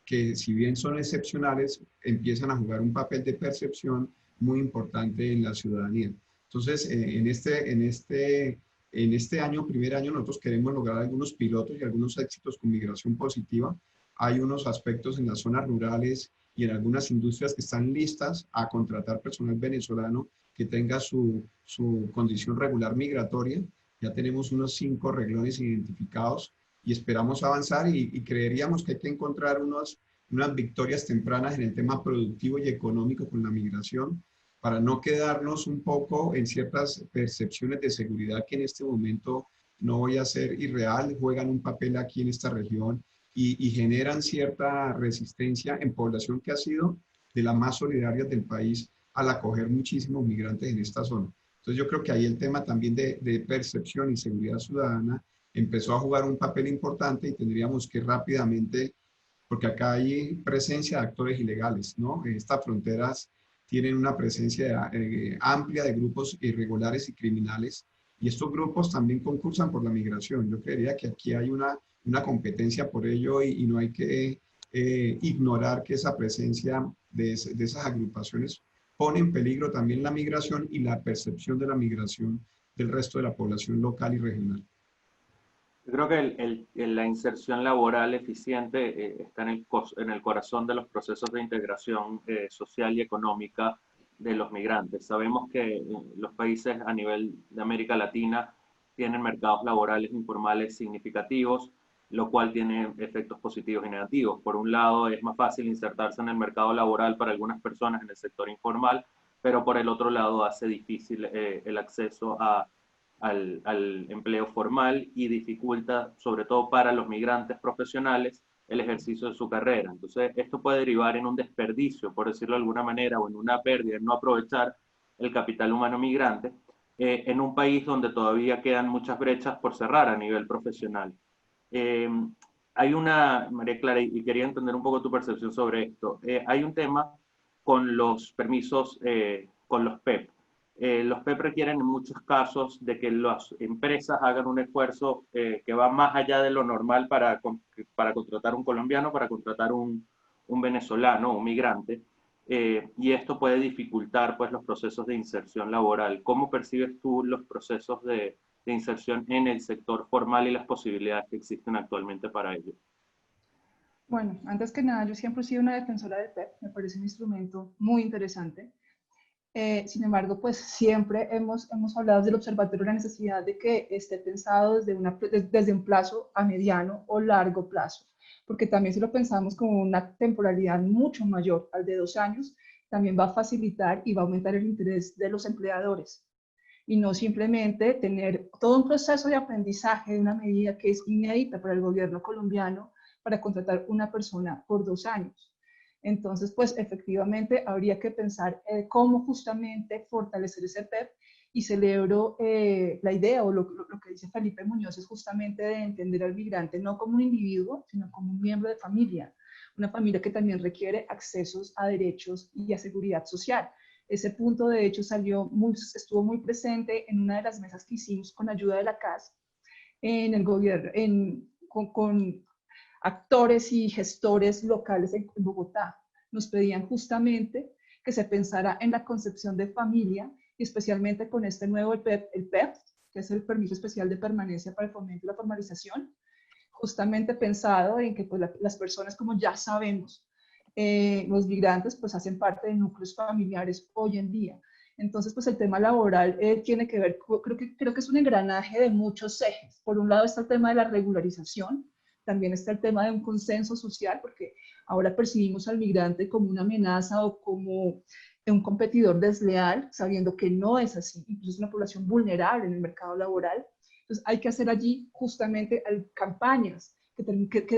que si bien son excepcionales, empiezan a jugar un papel de percepción muy importante en la ciudadanía. Entonces, en este año, primer año, nosotros queremos lograr algunos pilotos y algunos éxitos con migración positiva. Hay unos aspectos en las zonas rurales y en algunas industrias que están listas a contratar personal venezolano que tenga su condición regular migratoria. Ya tenemos unos 5 renglones identificados y esperamos avanzar, y creeríamos que hay que encontrar unas victorias tempranas en el tema productivo y económico con la migración, para no quedarnos un poco en ciertas percepciones de seguridad que en este momento, no voy a ser irreal, juegan un papel aquí en esta región y generan cierta resistencia en población que ha sido de las más solidarias del país al acoger muchísimos migrantes en esta zona. Entonces yo creo que ahí el tema también de percepción y seguridad ciudadana empezó a jugar un papel importante, y tendríamos que rápidamente, porque acá hay presencia de actores ilegales, ¿no? Estas fronteras tienen una presencia amplia de grupos irregulares y criminales, y estos grupos también concursan por la migración. Yo creería que aquí hay una competencia por ello, y no hay que ignorar que esa presencia de esas agrupaciones pone en peligro también la migración y la percepción de la migración del resto de la población local y regional. Yo creo que la inserción laboral eficiente está en el corazón de los procesos de integración social y económica de los migrantes. Sabemos que los países a nivel de América Latina tienen mercados laborales informales significativos, lo cual tiene efectos positivos y negativos. Por un lado, es más fácil insertarse en el mercado laboral para algunas personas en el sector informal, pero por el otro lado hace difícil el acceso a al empleo formal y dificulta, sobre todo para los migrantes profesionales, el ejercicio de su carrera. Entonces, esto puede derivar en un desperdicio, por decirlo de alguna manera, o en una pérdida, en no aprovechar el capital humano migrante, en un país donde todavía quedan muchas brechas por cerrar a nivel profesional. Hay una, María Clara, y quería entender un poco tu percepción sobre esto. Hay un tema con los permisos, con los PEP. Los PEP requieren en muchos casos de que las empresas hagan un esfuerzo que va más allá de lo normal para contratar un colombiano, para contratar un venezolano, un migrante, y esto puede dificultar pues, los procesos de inserción laboral. ¿Cómo percibes tú los procesos de inserción en el sector formal y las posibilidades que existen actualmente para ello? Bueno, antes que nada, yo siempre he sido una defensora del PEP, me parece un instrumento muy interesante. Sin embargo, pues siempre hemos hablado del observatorio la necesidad de que esté pensado desde un plazo a mediano o largo plazo, porque también si lo pensamos como una temporalidad mucho mayor al de 2 años, también va a facilitar y va a aumentar el interés de los empleadores y no simplemente tener todo un proceso de aprendizaje de una medida que es inédita para el gobierno colombiano para contratar una persona por 2 años. Entonces, pues efectivamente habría que pensar cómo justamente fortalecer ese PEP y celebro la idea o lo que dice Felipe Muñoz es justamente de entender al migrante no como un individuo, sino como un miembro de familia, una familia que también requiere accesos a derechos y a seguridad social. Ese punto, de hecho, estuvo muy presente en una de las mesas que hicimos con ayuda de la CAS en el gobierno, con actores y gestores locales en Bogotá. Nos pedían justamente que se pensara en la concepción de familia y especialmente con este nuevo el PEP, que es el Permiso Especial de Permanencia para el Fomento y la Formalización, justamente pensado en que pues, las personas, como ya sabemos, los migrantes pues hacen parte de núcleos familiares hoy en día. Entonces, pues el tema laboral tiene que ver, creo que es un engranaje de muchos ejes. Por un lado está el tema de la regularización, también está el tema de un consenso social, porque ahora percibimos al migrante como una amenaza o como un competidor desleal, sabiendo que no es así, incluso es una población vulnerable en el mercado laboral. Entonces hay que hacer allí justamente campañas que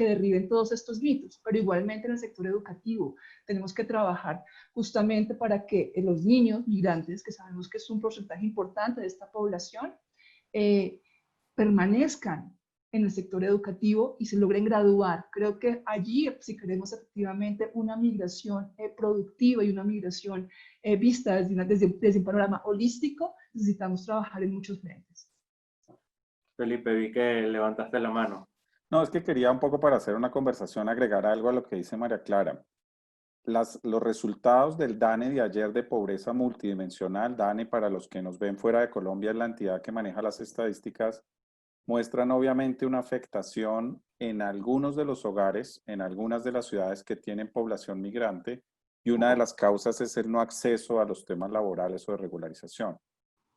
derriben todos estos mitos, pero igualmente en el sector educativo tenemos que trabajar justamente para que los niños migrantes, que sabemos que es un porcentaje importante de esta población, permanezcan en el sector educativo y se logren graduar. Creo que allí, si queremos efectivamente una migración productiva y una migración vista desde un panorama holístico, necesitamos trabajar en muchos frentes. Felipe, vi que levantaste la mano. No, es que quería un poco para hacer una conversación agregar algo a lo que dice María Clara. Los resultados del DANE de ayer de pobreza multidimensional, DANE para los que nos ven fuera de Colombia es la entidad que maneja las estadísticas, muestran obviamente una afectación en algunos de los hogares, en algunas de las ciudades que tienen población migrante, y una de las causas es el no acceso a los temas laborales o de regularización.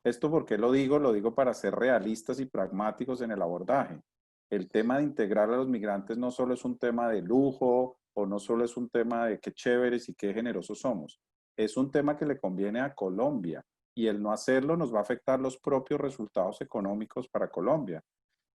¿Esto por qué lo digo? Lo digo para ser realistas y pragmáticos en el abordaje. El tema de integrar a los migrantes no solo es un tema de lujo o no solo es un tema de qué chéveres y qué generosos somos. Es un tema que le conviene a Colombia y el no hacerlo nos va a afectar los propios resultados económicos para Colombia.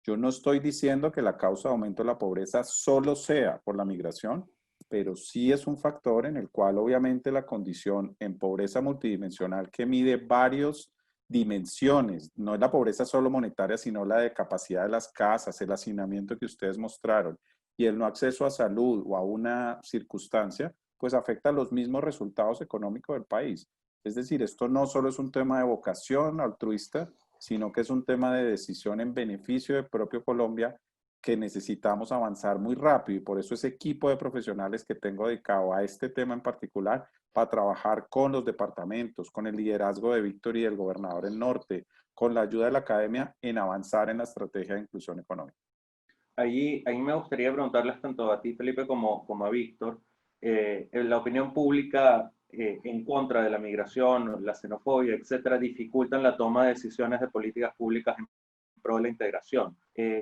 Yo no estoy diciendo que la causa de aumento de la pobreza solo sea por la migración, pero sí es un factor en el cual obviamente la condición en pobreza multidimensional que mide varios dimensiones, no es la pobreza solo monetaria, sino la de capacidad de las casas, el hacinamiento que ustedes mostraron y el no acceso a salud o a una circunstancia, pues afecta los mismos resultados económicos del país. Es decir, esto no solo es un tema de vocación altruista, sino que es un tema de decisión en beneficio de propio Colombia que necesitamos avanzar muy rápido y por eso ese equipo de profesionales que tengo dedicado a este tema en particular para trabajar con los departamentos, con el liderazgo de Víctor y del gobernador del norte, con la ayuda de la academia en avanzar en la estrategia de inclusión económica. Ahí me gustaría preguntarles tanto a ti, Felipe, como a Víctor, la opinión pública en contra de la migración, la xenofobia, etcétera, dificultan la toma de decisiones de políticas públicas en pro de la integración.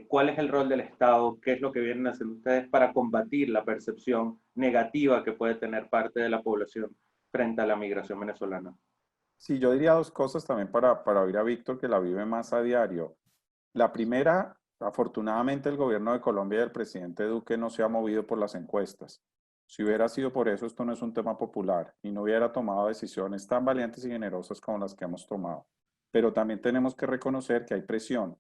¿Cuál es el rol del Estado? ¿Qué es lo que vienen a hacer ustedes para combatir la percepción negativa que puede tener parte de la población frente a la migración venezolana? Sí, yo diría dos cosas también para oír a Víctor, que la vive más a diario. La primera, afortunadamente el gobierno de Colombia y el presidente Duque no se ha movido por las encuestas. Si hubiera sido por eso, esto no es un tema popular y no hubiera tomado decisiones tan valientes y generosas como las que hemos tomado. Pero también tenemos que reconocer que hay presión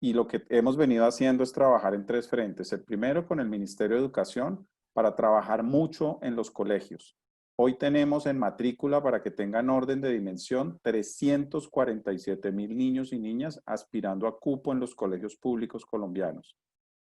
y lo que hemos venido haciendo es trabajar en tres frentes. El primero con el Ministerio de Educación para trabajar mucho en los colegios. Hoy tenemos en matrícula, para que tengan orden de dimensión, 347,000 niños y niñas aspirando a cupo en los colegios públicos colombianos.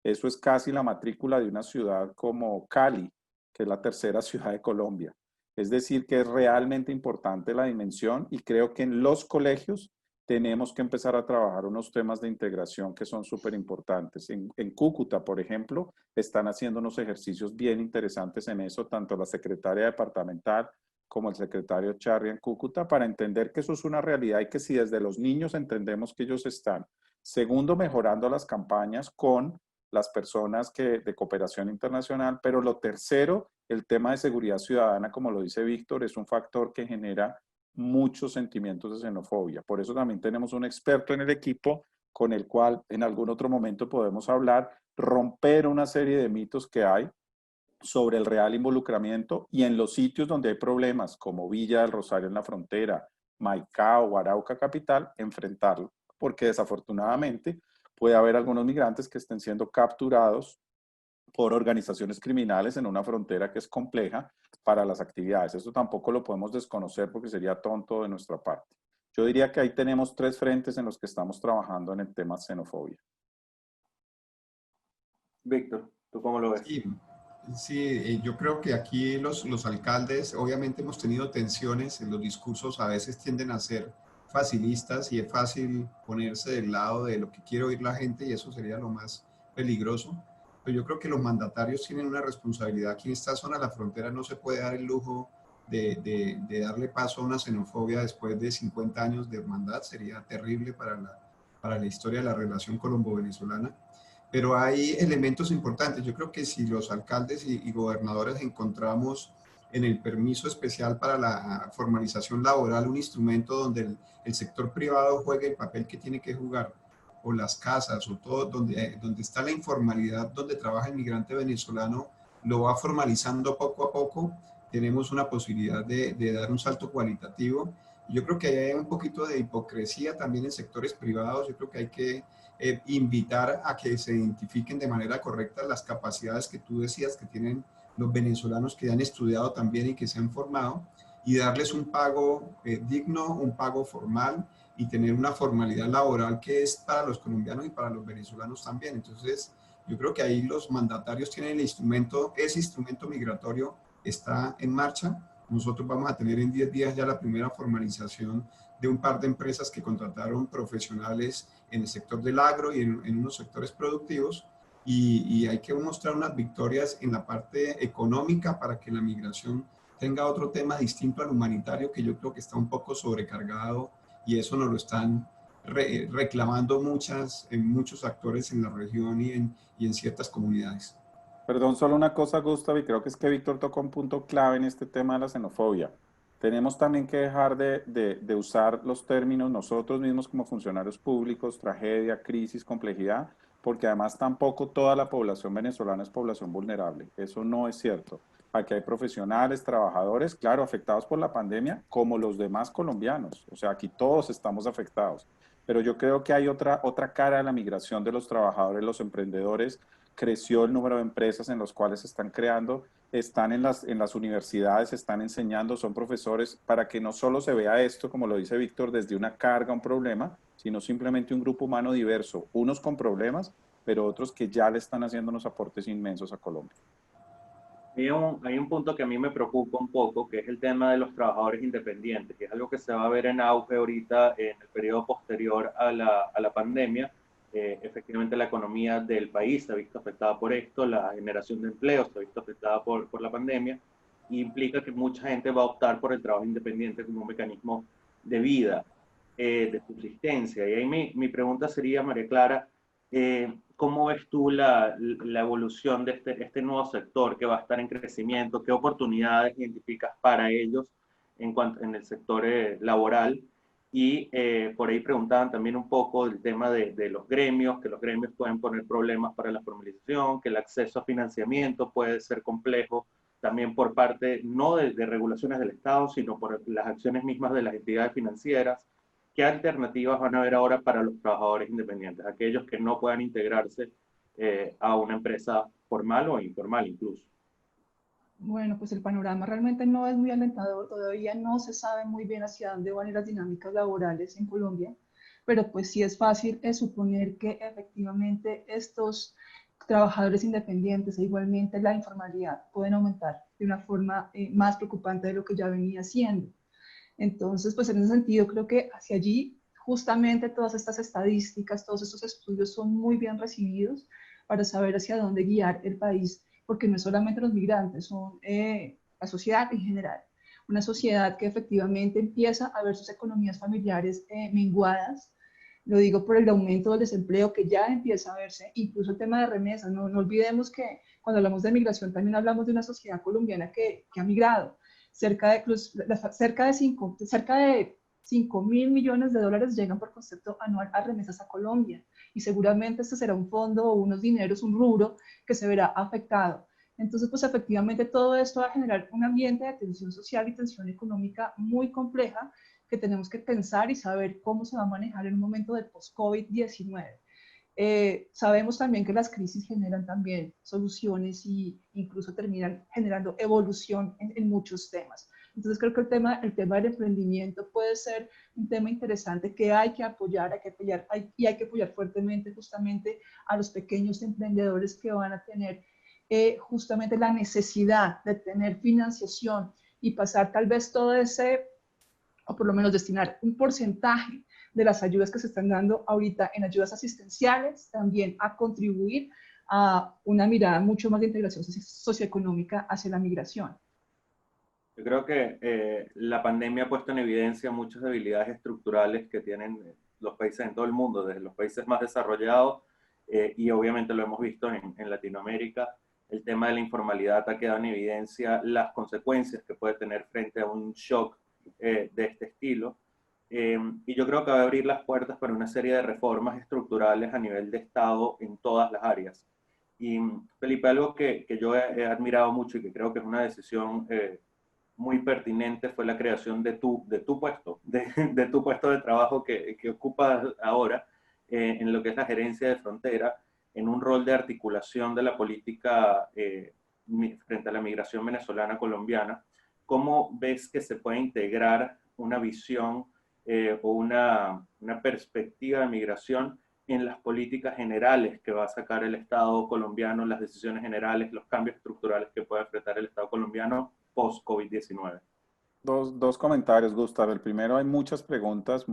Eso es casi la matrícula de una ciudad como Cali, que es la tercera ciudad de Colombia. Es decir, que es realmente importante la dimensión y creo que en los colegios tenemos que empezar a trabajar unos temas de integración que son súper importantes. En Cúcuta, por ejemplo, están haciendo unos ejercicios bien interesantes en eso, tanto la secretaria departamental como el secretario Charri en Cúcuta, para entender que eso es una realidad y que si desde los niños entendemos que ellos están. Segundo, mejorando las campañas con las personas de cooperación internacional, pero lo tercero, el tema de seguridad ciudadana, como lo dice Víctor, es un factor que genera muchos sentimientos de xenofobia. Por eso también tenemos un experto en el equipo con el cual en algún otro momento podemos hablar, romper una serie de mitos que hay sobre el real involucramiento y en los sitios donde hay problemas, como Villa del Rosario en la frontera, Maicao o Arauca capital, enfrentarlo, porque desafortunadamente puede haber algunos migrantes que estén siendo capturados por organizaciones criminales en una frontera que es compleja para las actividades. Eso tampoco lo podemos desconocer porque sería tonto de nuestra parte. Yo diría que ahí tenemos tres frentes en los que estamos trabajando en el tema xenofobia. Víctor, ¿tú cómo lo ves? Sí, sí, yo creo que aquí los alcaldes, obviamente hemos tenido tensiones, en los discursos a veces tienden a ser facilistas y es fácil ponerse del lado de lo que quiere oír la gente y eso sería lo más peligroso. Pero yo creo que los mandatarios tienen una responsabilidad. Aquí en esta zona de la frontera no se puede dar el lujo de darle paso a una xenofobia después de 50 años de hermandad. Sería terrible para la historia de la relación colombo-venezolana. Pero hay elementos importantes. Yo creo que si los alcaldes y gobernadores encontramos en el permiso especial para la formalización laboral un instrumento donde el sector privado juegue el papel que tiene que jugar, o las casas, o todo, donde está la informalidad, donde trabaja el migrante venezolano, lo va formalizando poco a poco, tenemos una posibilidad de dar un salto cualitativo. Yo creo que hay un poquito de hipocresía también en sectores privados. Yo creo que hay que invitar a que se identifiquen de manera correcta las capacidades que tú decías que tienen los venezolanos que han estudiado también y que se han formado, y darles un pago digno, un pago formal, y tener una formalidad laboral que es para los colombianos y para los venezolanos también. Entonces, yo creo que ahí los mandatarios tienen el instrumento, ese instrumento migratorio está en marcha. Nosotros vamos a tener en 10 días ya la primera formalización de un par de empresas que contrataron profesionales en el sector del agro y en unos sectores productivos, y hay que mostrar unas victorias en la parte económica para que la migración tenga otro tema distinto al humanitario, que yo creo que está un poco sobrecargado, y eso nos lo están reclamando muchos actores en la región y en ciertas comunidades. Perdón, solo una cosa, Gustav, y creo que es que Víctor tocó un punto clave en este tema de la xenofobia. Tenemos también que dejar de usar los términos nosotros mismos como funcionarios públicos, tragedia, crisis, complejidad, porque además tampoco toda la población venezolana es población vulnerable. Eso no es cierto. Aquí hay profesionales, trabajadores, claro, afectados por la pandemia, como los demás colombianos. O sea, aquí todos estamos afectados. Pero yo creo que hay otra cara de la migración de los trabajadores, los emprendedores. Creció el número de empresas en las cuales se están creando, están en las universidades, están enseñando, son profesores, para que no solo se vea esto, como lo dice Víctor, desde una carga, un problema, sino simplemente un grupo humano diverso, unos con problemas, pero otros que ya le están haciendo unos aportes inmensos a Colombia. Hay un punto que a mí me preocupa un poco, que es el tema de los trabajadores independientes, que es algo que se va a ver en auge ahorita en el periodo posterior a la pandemia. Efectivamente, la economía del país se ha visto afectada por esto, la generación de empleo se ha visto afectada por la pandemia, y implica que mucha gente va a optar por el trabajo independiente como un mecanismo de vida, de subsistencia. Y ahí mi pregunta sería, María Clara, ¿cómo ves tú la evolución de este nuevo sector que va a estar en crecimiento? ¿Qué oportunidades identificas para ellos en el sector laboral. Y por ahí preguntaban también un poco del tema de los gremios, que los gremios pueden poner problemas para la formalización, que el acceso a financiamiento puede ser complejo, también por parte no de regulaciones del Estado, sino por las acciones mismas de las entidades financieras. ¿Qué alternativas van a haber ahora para los trabajadores independientes, aquellos que no puedan integrarse a una empresa formal o informal incluso? Bueno, pues el panorama realmente no es muy alentador, todavía no se sabe muy bien hacia dónde van a ir las dinámicas laborales en Colombia, pero pues sí es fácil suponer que efectivamente estos trabajadores independientes e igualmente la informalidad pueden aumentar de una forma más preocupante de lo que ya venía siendo. Entonces, pues en ese sentido creo que hacia allí justamente todas estas estadísticas, todos estos estudios son muy bien recibidos para saber hacia dónde guiar el país, porque no es solamente los migrantes, son la sociedad en general. Una sociedad que efectivamente empieza a ver sus economías familiares menguadas. Lo digo por el aumento del desempleo que ya empieza a verse, incluso el tema de remesas. No, no olvidemos que cuando hablamos de migración también hablamos de una sociedad colombiana que ha migrado. Cerca de 5.000 millones de dólares llegan por concepto anual a remesas a Colombia, y seguramente este será un fondo o unos dineros, un rubro que se verá afectado. Entonces, pues efectivamente todo esto va a generar un ambiente de tensión social y tensión económica muy compleja que tenemos que pensar y saber cómo se va a manejar en un momento de post-COVID-19. Sabemos también que las crisis generan también soluciones e incluso terminan generando evolución en muchos temas. Entonces creo que el tema del emprendimiento puede ser un tema interesante que hay que apoyar, y hay que apoyar fuertemente justamente a los pequeños emprendedores que van a tener justamente la necesidad de tener financiación y pasar tal vez todo ese, o por lo menos destinar un porcentaje de las ayudas que se están dando ahorita en ayudas asistenciales, también a contribuir a una mirada mucho más de integración socioeconómica hacia la migración. Yo creo que la pandemia ha puesto en evidencia muchas debilidades estructurales que tienen los países en todo el mundo, desde los países más desarrollados y obviamente lo hemos visto en Latinoamérica. El tema de la informalidad ha quedado en evidencia las consecuencias que puede tener frente a un shock de este estilo. Y yo creo que va a abrir las puertas para una serie de reformas estructurales a nivel de Estado en todas las áreas. Y Felipe, algo que yo he admirado mucho y que creo que es una decisión muy pertinente fue la creación de tu puesto, de tu puesto de trabajo que ocupas ahora en lo que es la gerencia de frontera, en un rol de articulación de la política frente a la migración venezolana-colombiana. ¿Cómo ves que se puede integrar una visión o una perspectiva de migración en las políticas generales que va a sacar el Estado colombiano, las decisiones generales, los cambios estructurales que puede enfrentar el Estado colombiano post-COVID-19? Dos comentarios, Gustavo. El primero, hay muchas preguntas,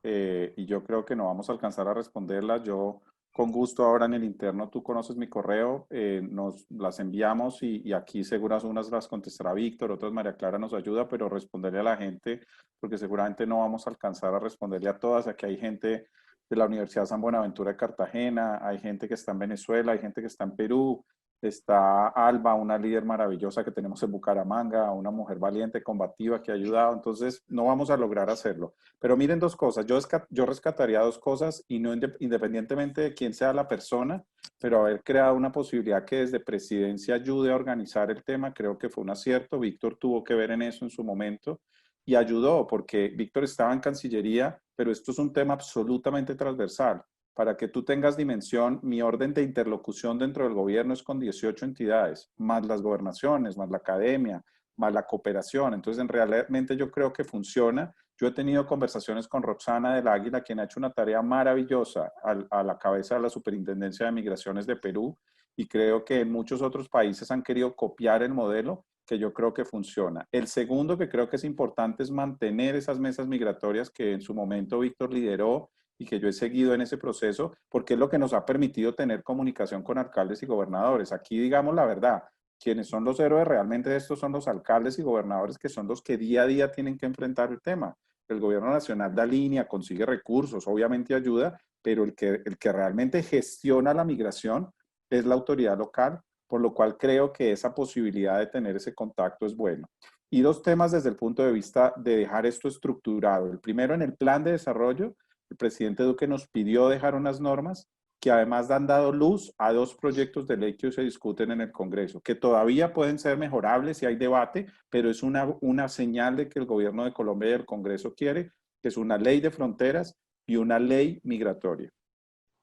y yo creo que no vamos a alcanzar a responderlas. Yo, con gusto, ahora en el interno, tú conoces mi correo, nos las enviamos y aquí seguras unas las contestará Víctor, otras María Clara nos ayuda, pero responderle a la gente, porque seguramente no vamos a alcanzar a responderle a todas. Aquí hay gente de la Universidad San Buenaventura de Cartagena, hay gente que está en Venezuela, hay gente que está en Perú. Está Alba, una líder maravillosa que tenemos en Bucaramanga, una mujer valiente, combativa que ha ayudado. Entonces, no vamos a lograr hacerlo. Pero miren dos cosas. Yo rescataría dos cosas y no independientemente de quién sea la persona, pero haber creado una posibilidad que desde presidencia ayude a organizar el tema, creo que fue un acierto. Víctor tuvo que ver en eso en su momento y ayudó porque Víctor estaba en Cancillería, pero esto es un tema absolutamente transversal. Para que tú tengas dimensión, mi orden de interlocución dentro del gobierno es con 18 entidades, más las gobernaciones, más la academia, más la cooperación. Entonces, realmente yo creo que funciona. Yo he tenido conversaciones con Roxana del Águila, quien ha hecho una tarea maravillosa a la cabeza de la Superintendencia de Migraciones de Perú, y creo que muchos otros países han querido copiar el modelo que yo creo que funciona. El segundo que creo que es importante es mantener esas mesas migratorias que en su momento Víctor lideró y que yo he seguido en ese proceso, porque es lo que nos ha permitido tener comunicación con alcaldes y gobernadores. Aquí, digamos la verdad, quienes son los héroes realmente de estos son los alcaldes y gobernadores, que son los que día a día tienen que enfrentar el tema. El gobierno nacional da línea, consigue recursos, obviamente ayuda, pero el que realmente gestiona la migración es la autoridad local, por lo cual creo que esa posibilidad de tener ese contacto es bueno. Y dos temas desde el punto de vista de dejar esto estructurado. El primero, en el plan de desarrollo, el presidente Duque nos pidió dejar unas normas que además han dado luz a dos proyectos de ley que hoy se discuten en el Congreso, que todavía pueden ser mejorables si hay debate, pero es una señal de que el gobierno de Colombia y el Congreso quiere, que es una ley de fronteras y una ley migratoria.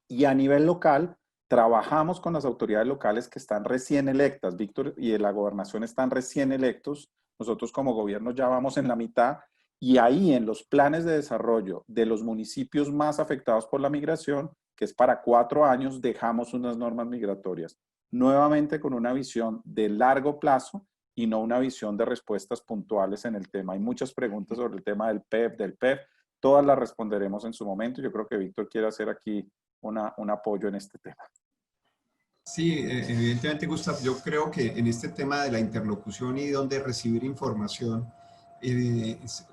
Y a nivel local, trabajamos con las autoridades locales que están recién electas. Víctor y de la gobernación están recién electos. Nosotros como gobierno ya vamos en la mitad. Y ahí en los planes de desarrollo de los municipios más afectados por la migración, que es para 4 años, dejamos unas normas migratorias. Nuevamente con una visión de largo plazo y no una visión de respuestas puntuales en el tema. Hay muchas preguntas sobre el tema del PEP, del PEF. Todas las responderemos en su momento. Yo creo que Víctor quiere hacer aquí un apoyo en este tema. Sí, evidentemente, Gustav, yo creo que en este tema de la interlocución y donde recibir información,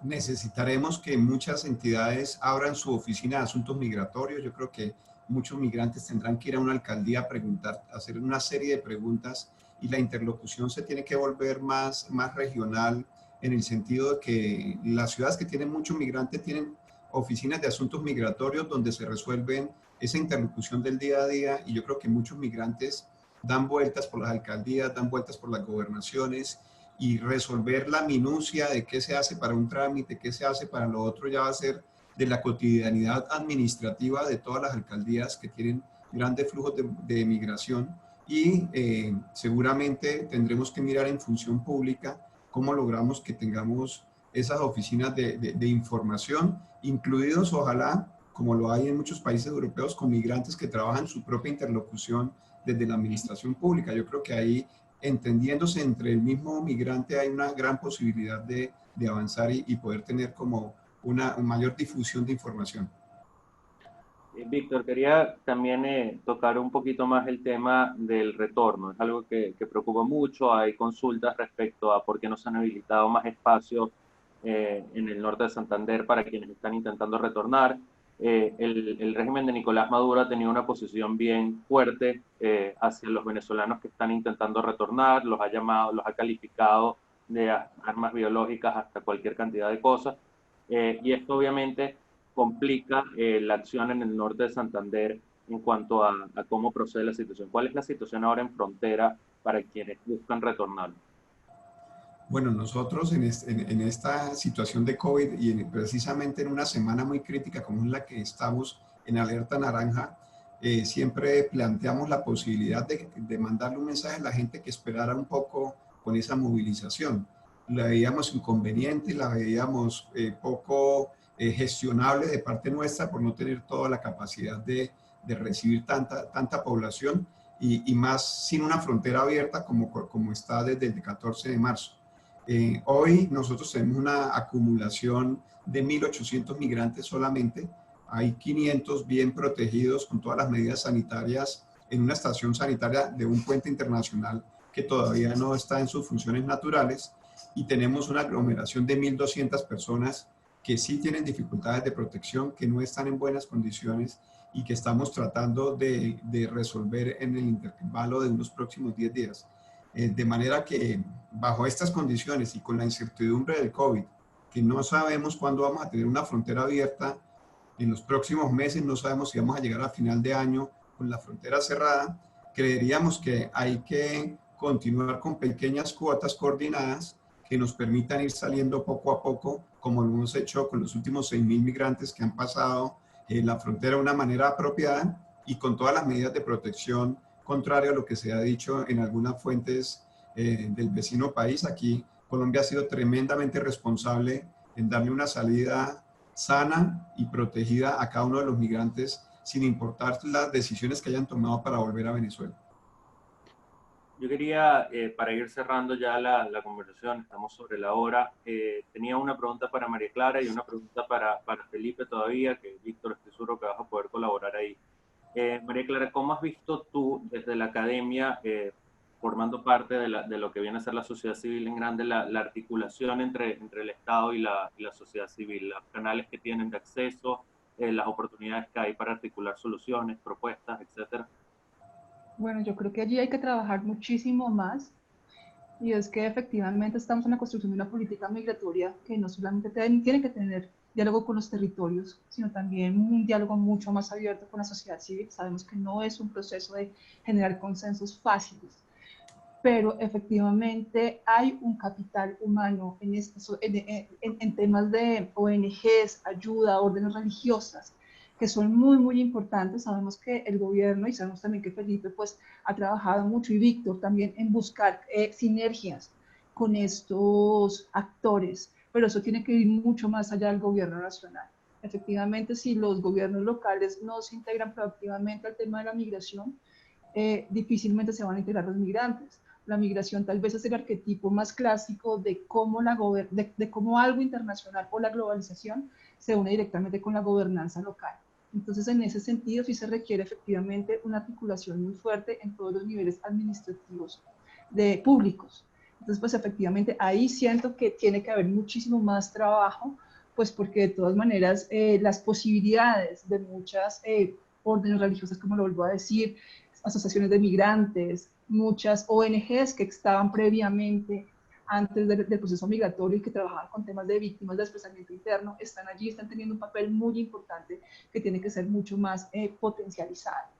necesitaremos que muchas entidades abran su oficina de asuntos migratorios. Yo creo que muchos migrantes tendrán que ir a una alcaldía a preguntar, hacer una serie de preguntas, y la interlocución se tiene que volver más regional, en el sentido de que las ciudades que tienen muchos migrantes tienen oficinas de asuntos migratorios donde se resuelven esa interlocución del día a día, y yo creo que muchos migrantes dan vueltas por las alcaldías, dan vueltas por las gobernaciones, y resolver la minucia de qué se hace para un trámite, qué se hace para lo otro, ya va a ser de la cotidianidad administrativa de todas las alcaldías que tienen grandes flujos de migración. Y seguramente tendremos que mirar en función pública cómo logramos que tengamos esas oficinas de información, incluidos ojalá, como lo hay en muchos países europeos, con migrantes que trabajan su propia interlocución desde la administración pública. Yo creo que ahí, entendiéndose entre el mismo migrante, hay una gran posibilidad de avanzar y poder tener como una mayor difusión de información. Víctor, quería también tocar un poquito más el tema del retorno. Es algo que preocupa mucho. Hay consultas respecto a por qué no se han habilitado más espacios en el norte de Santander para quienes están intentando retornar. El régimen de Nicolás Maduro ha tenido una posición bien fuerte hacia los venezolanos que están intentando retornar. Los ha llamado, los ha calificado de armas biológicas hasta cualquier cantidad de cosas. Y esto obviamente complica la acción en el norte de Santander en cuanto a cómo procede la situación. ¿Cuál es la situación ahora en frontera para quienes buscan retornar? Bueno, nosotros en esta situación de COVID y precisamente en una semana muy crítica como es la que estamos en alerta naranja, siempre planteamos la posibilidad de mandarle un mensaje a la gente que esperara un poco con esa movilización. La veíamos inconveniente, la veíamos poco gestionable de parte nuestra por no tener toda la capacidad de recibir tanta población, y más sin una frontera abierta como está desde el 14 de marzo. Hoy nosotros tenemos una acumulación de 1.800 migrantes solamente. Hay 500 bien protegidos con todas las medidas sanitarias en una estación sanitaria de un puente internacional que todavía no está en sus funciones naturales, y tenemos una aglomeración de 1.200 personas que sí tienen dificultades de protección, que no están en buenas condiciones y que estamos tratando de resolver en el intervalo de unos próximos 10 días. De manera que bajo estas condiciones y con la incertidumbre del COVID, que no sabemos cuándo vamos a tener una frontera abierta, en los próximos meses no sabemos si vamos a llegar a final de año con la frontera cerrada, creeríamos que hay que continuar con pequeñas cuotas coordinadas que nos permitan ir saliendo poco a poco, como lo hemos hecho con los últimos 6.000 migrantes que han pasado la frontera de una manera apropiada y con todas las medidas de protección, contrario a lo que se ha dicho en algunas fuentes del vecino país. Aquí Colombia ha sido tremendamente responsable en darle una salida sana y protegida a cada uno de los migrantes, sin importar las decisiones que hayan tomado para volver a Venezuela. Yo quería, para ir cerrando ya la conversación, estamos sobre la hora, tenía una pregunta para María Clara y una pregunta para Felipe todavía, que Víctor, estoy seguro que vas a poder colaborar ahí. María Clara, ¿cómo has visto tú desde la academia, formando parte de lo que viene a ser la sociedad civil en grande, la articulación entre el Estado y la sociedad civil, los canales que tienen de acceso, las oportunidades que hay para articular soluciones, propuestas, etcétera? Bueno, yo creo que allí hay que trabajar muchísimo más. Y es que efectivamente estamos en la construcción de una política migratoria que no solamente tiene que tener diálogo con los territorios, sino también un diálogo mucho más abierto con la sociedad civil. Sabemos que no es un proceso de generar consensos fáciles, pero efectivamente hay un capital humano en temas de ONGs, ayuda, órdenes religiosas, que son muy, muy importantes. Sabemos que el gobierno, y sabemos también que Felipe pues ha trabajado mucho, y Víctor también, en buscar sinergias con estos actores, pero eso tiene que ir mucho más allá del gobierno nacional. Efectivamente, si los gobiernos locales no se integran proactivamente al tema de la migración, difícilmente se van a integrar los migrantes. La migración tal vez es el arquetipo más clásico de cómo, de cómo algo internacional o la globalización se une directamente con la gobernanza local. Entonces, en ese sentido, sí se requiere efectivamente una articulación muy fuerte en todos los niveles administrativos públicos. Entonces, pues efectivamente, ahí siento que tiene que haber muchísimo más trabajo, pues porque de todas maneras las posibilidades de muchas órdenes religiosas, como lo vuelvo a decir, asociaciones de migrantes, muchas ONGs que estaban previamente antes del proceso migratorio y que trabajaban con temas de víctimas de desplazamiento interno, están allí, están teniendo un papel muy importante que tiene que ser mucho más potencializado.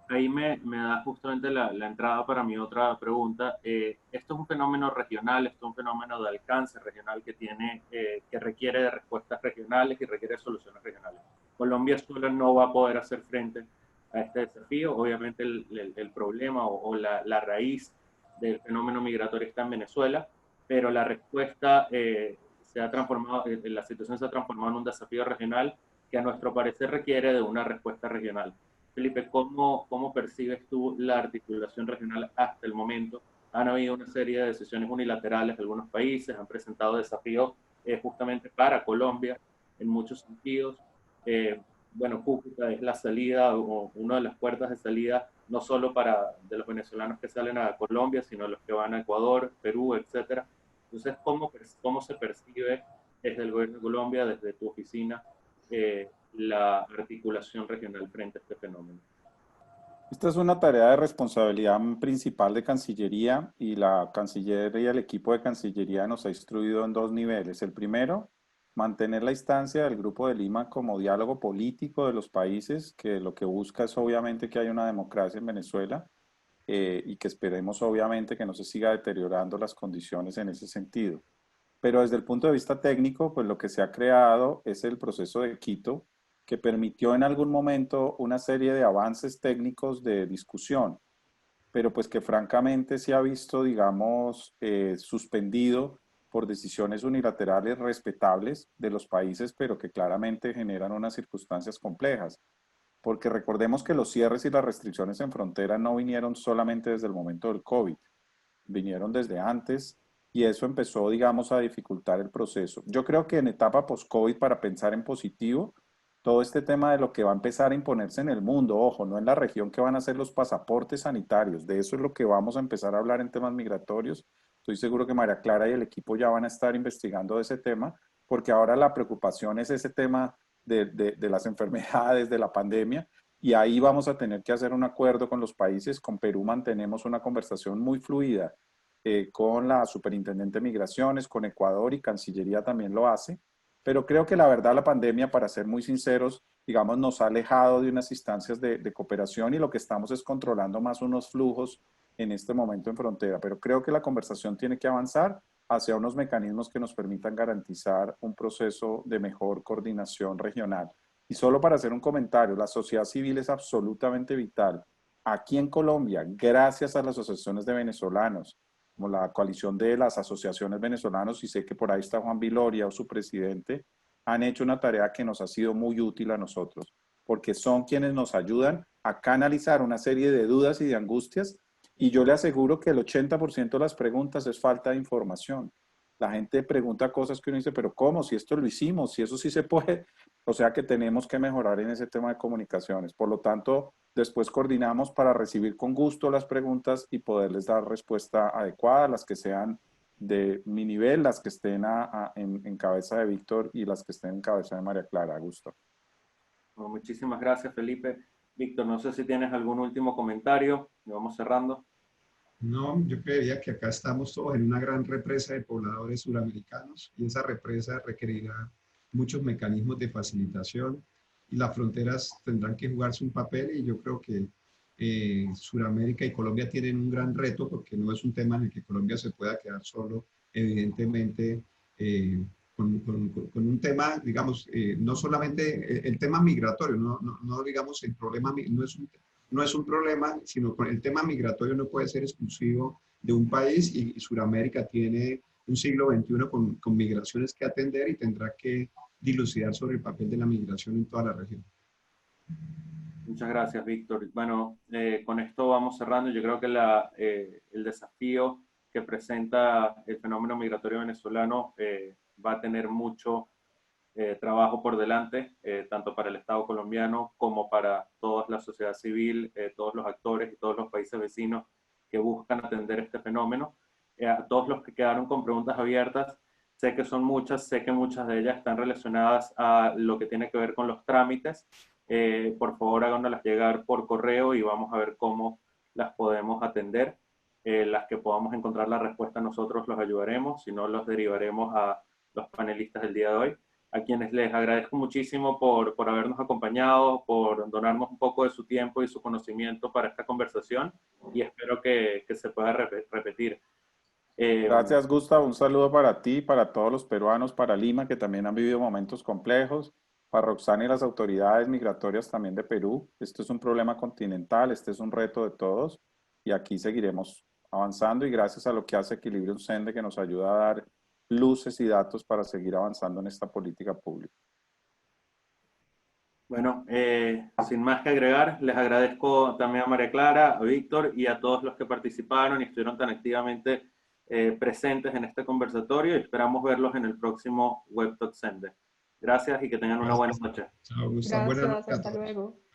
Ahí me da justamente la entrada para mi otra pregunta. Esto es un fenómeno regional, esto es un fenómeno de alcance regional que que requiere de respuestas regionales y requiere de soluciones regionales. Colombia sola no va a poder hacer frente a este desafío. Obviamente el problema o la raíz del fenómeno migratorio está en Venezuela, pero la respuesta se ha transformado, la situación se ha transformado en un desafío regional que a nuestro parecer requiere de una respuesta regional. Felipe, ¿cómo percibes tú la articulación regional hasta el momento? Han habido una serie de decisiones unilaterales de algunos países, han presentado desafíos justamente para Colombia en muchos sentidos. Bueno, Cúcuta es la salida o una de las puertas de salida, no solo de los venezolanos que salen a Colombia, sino los que van a Ecuador, Perú, etcétera. Entonces, ¿cómo se percibe desde el gobierno de Colombia, desde tu oficina, la articulación regional frente a este fenómeno? Esta es una tarea de responsabilidad principal de Cancillería y la Cancillería y el equipo de Cancillería nos ha instruido en dos niveles. El primero, mantener la instancia del Grupo de Lima como diálogo político de los países, que lo que busca es obviamente que haya una democracia en Venezuela y que esperemos obviamente que no se siga deteriorando las condiciones en ese sentido. Pero desde el punto de vista técnico, pues lo que se ha creado es el proceso de Quito, que permitió en algún momento una serie de avances técnicos de discusión, pero pues que francamente se ha visto, digamos, suspendido por decisiones unilaterales respetables de los países, pero que claramente generan unas circunstancias complejas. Porque recordemos que los cierres y las restricciones en frontera no vinieron solamente desde el momento del COVID, vinieron desde antes y eso empezó, digamos, a dificultar el proceso. Yo creo que en etapa post-COVID, para pensar en positivo, todo este tema de lo que va a empezar a imponerse en el mundo, ojo, no en la región que van a ser los pasaportes sanitarios, de eso es lo que vamos a empezar a hablar en temas migratorios. Estoy seguro que María Clara y el equipo ya van a estar investigando ese tema, porque ahora la preocupación es ese tema de las enfermedades, de la pandemia, y ahí vamos a tener que hacer un acuerdo con los países. Con Perú mantenemos una conversación muy fluida con la Superintendente de Migraciones, con Ecuador y Cancillería también lo hace. Pero creo que la verdad la pandemia, para ser muy sinceros, digamos, nos ha alejado de unas instancias de cooperación y lo que estamos es controlando más unos flujos en este momento en frontera. Pero creo que la conversación tiene que avanzar hacia unos mecanismos que nos permitan garantizar un proceso de mejor coordinación regional. Y solo para hacer un comentario, la sociedad civil es absolutamente vital. Aquí en Colombia, gracias a las asociaciones de venezolanos, como la coalición de las asociaciones venezolanas, y sé que por ahí está Juan Viloria o su presidente, han hecho una tarea que nos ha sido muy útil a nosotros, porque son quienes nos ayudan a canalizar una serie de dudas y de angustias, y yo le aseguro que el 80% de las preguntas es falta de información. La gente pregunta cosas que uno dice, pero ¿cómo? Si esto lo hicimos, si eso sí se puede. O sea que tenemos que mejorar en ese tema de comunicaciones. Por lo tanto, después coordinamos para recibir con gusto las preguntas y poderles dar respuesta adecuada, las que sean de mi nivel, las que estén en cabeza de Víctor y las que estén en cabeza de María Clara. Gusto. Bueno, muchísimas gracias, Felipe. Víctor, no sé si tienes algún último comentario y vamos cerrando. No, yo creería que acá estamos todos en una gran represa de pobladores suramericanos y esa represa requerirá muchos mecanismos de facilitación y las fronteras tendrán que jugarse un papel y yo creo que Suramérica y Colombia tienen un gran reto porque no es un tema en el que Colombia se pueda quedar solo, evidentemente, con un tema, digamos, no solamente el tema migratorio, no digamos el problema, no es un problema, sino con el tema migratorio no puede ser exclusivo de un país y Sudamérica tiene un siglo XXI con migraciones que atender y tendrá que dilucidar sobre el papel de la migración en toda la región. Muchas gracias, Víctor. Bueno, con esto vamos cerrando. Yo creo que el desafío que presenta el fenómeno migratorio venezolano va a tener mucho trabajo por delante, tanto para el Estado colombiano como para toda la sociedad civil, todos los actores y todos los países vecinos que buscan atender este fenómeno. A todos los que quedaron con preguntas abiertas, sé que son muchas, sé que muchas de ellas están relacionadas a lo que tiene que ver con los trámites. Por favor, háganoslas llegar por correo y vamos a ver cómo las podemos atender. Las que podamos encontrar la respuesta nosotros los ayudaremos, si no los derivaremos a los panelistas del día de hoy, a quienes les agradezco muchísimo por habernos acompañado, por donarnos un poco de su tiempo y su conocimiento para esta conversación y espero que se pueda repetir. Gracias, Gustavo. Un saludo para ti, para todos los peruanos, para Lima, que también han vivido momentos complejos, para Roxana y las autoridades migratorias también de Perú. Esto es un problema continental, este es un reto de todos y aquí seguiremos avanzando y gracias a lo que hace Equilibrium Sende, que nos ayuda a dar luces y datos para seguir avanzando en esta política pública. Bueno, sin más que agregar, les agradezco también a María Clara, a Víctor y a todos los que participaron y estuvieron tan activamente presentes en este conversatorio y esperamos verlos en el próximo WebTalk Sende. Gracias y que tengan una buena noche. Chao, Gustavo. Buenas Gracias, noches a hasta todos. luego.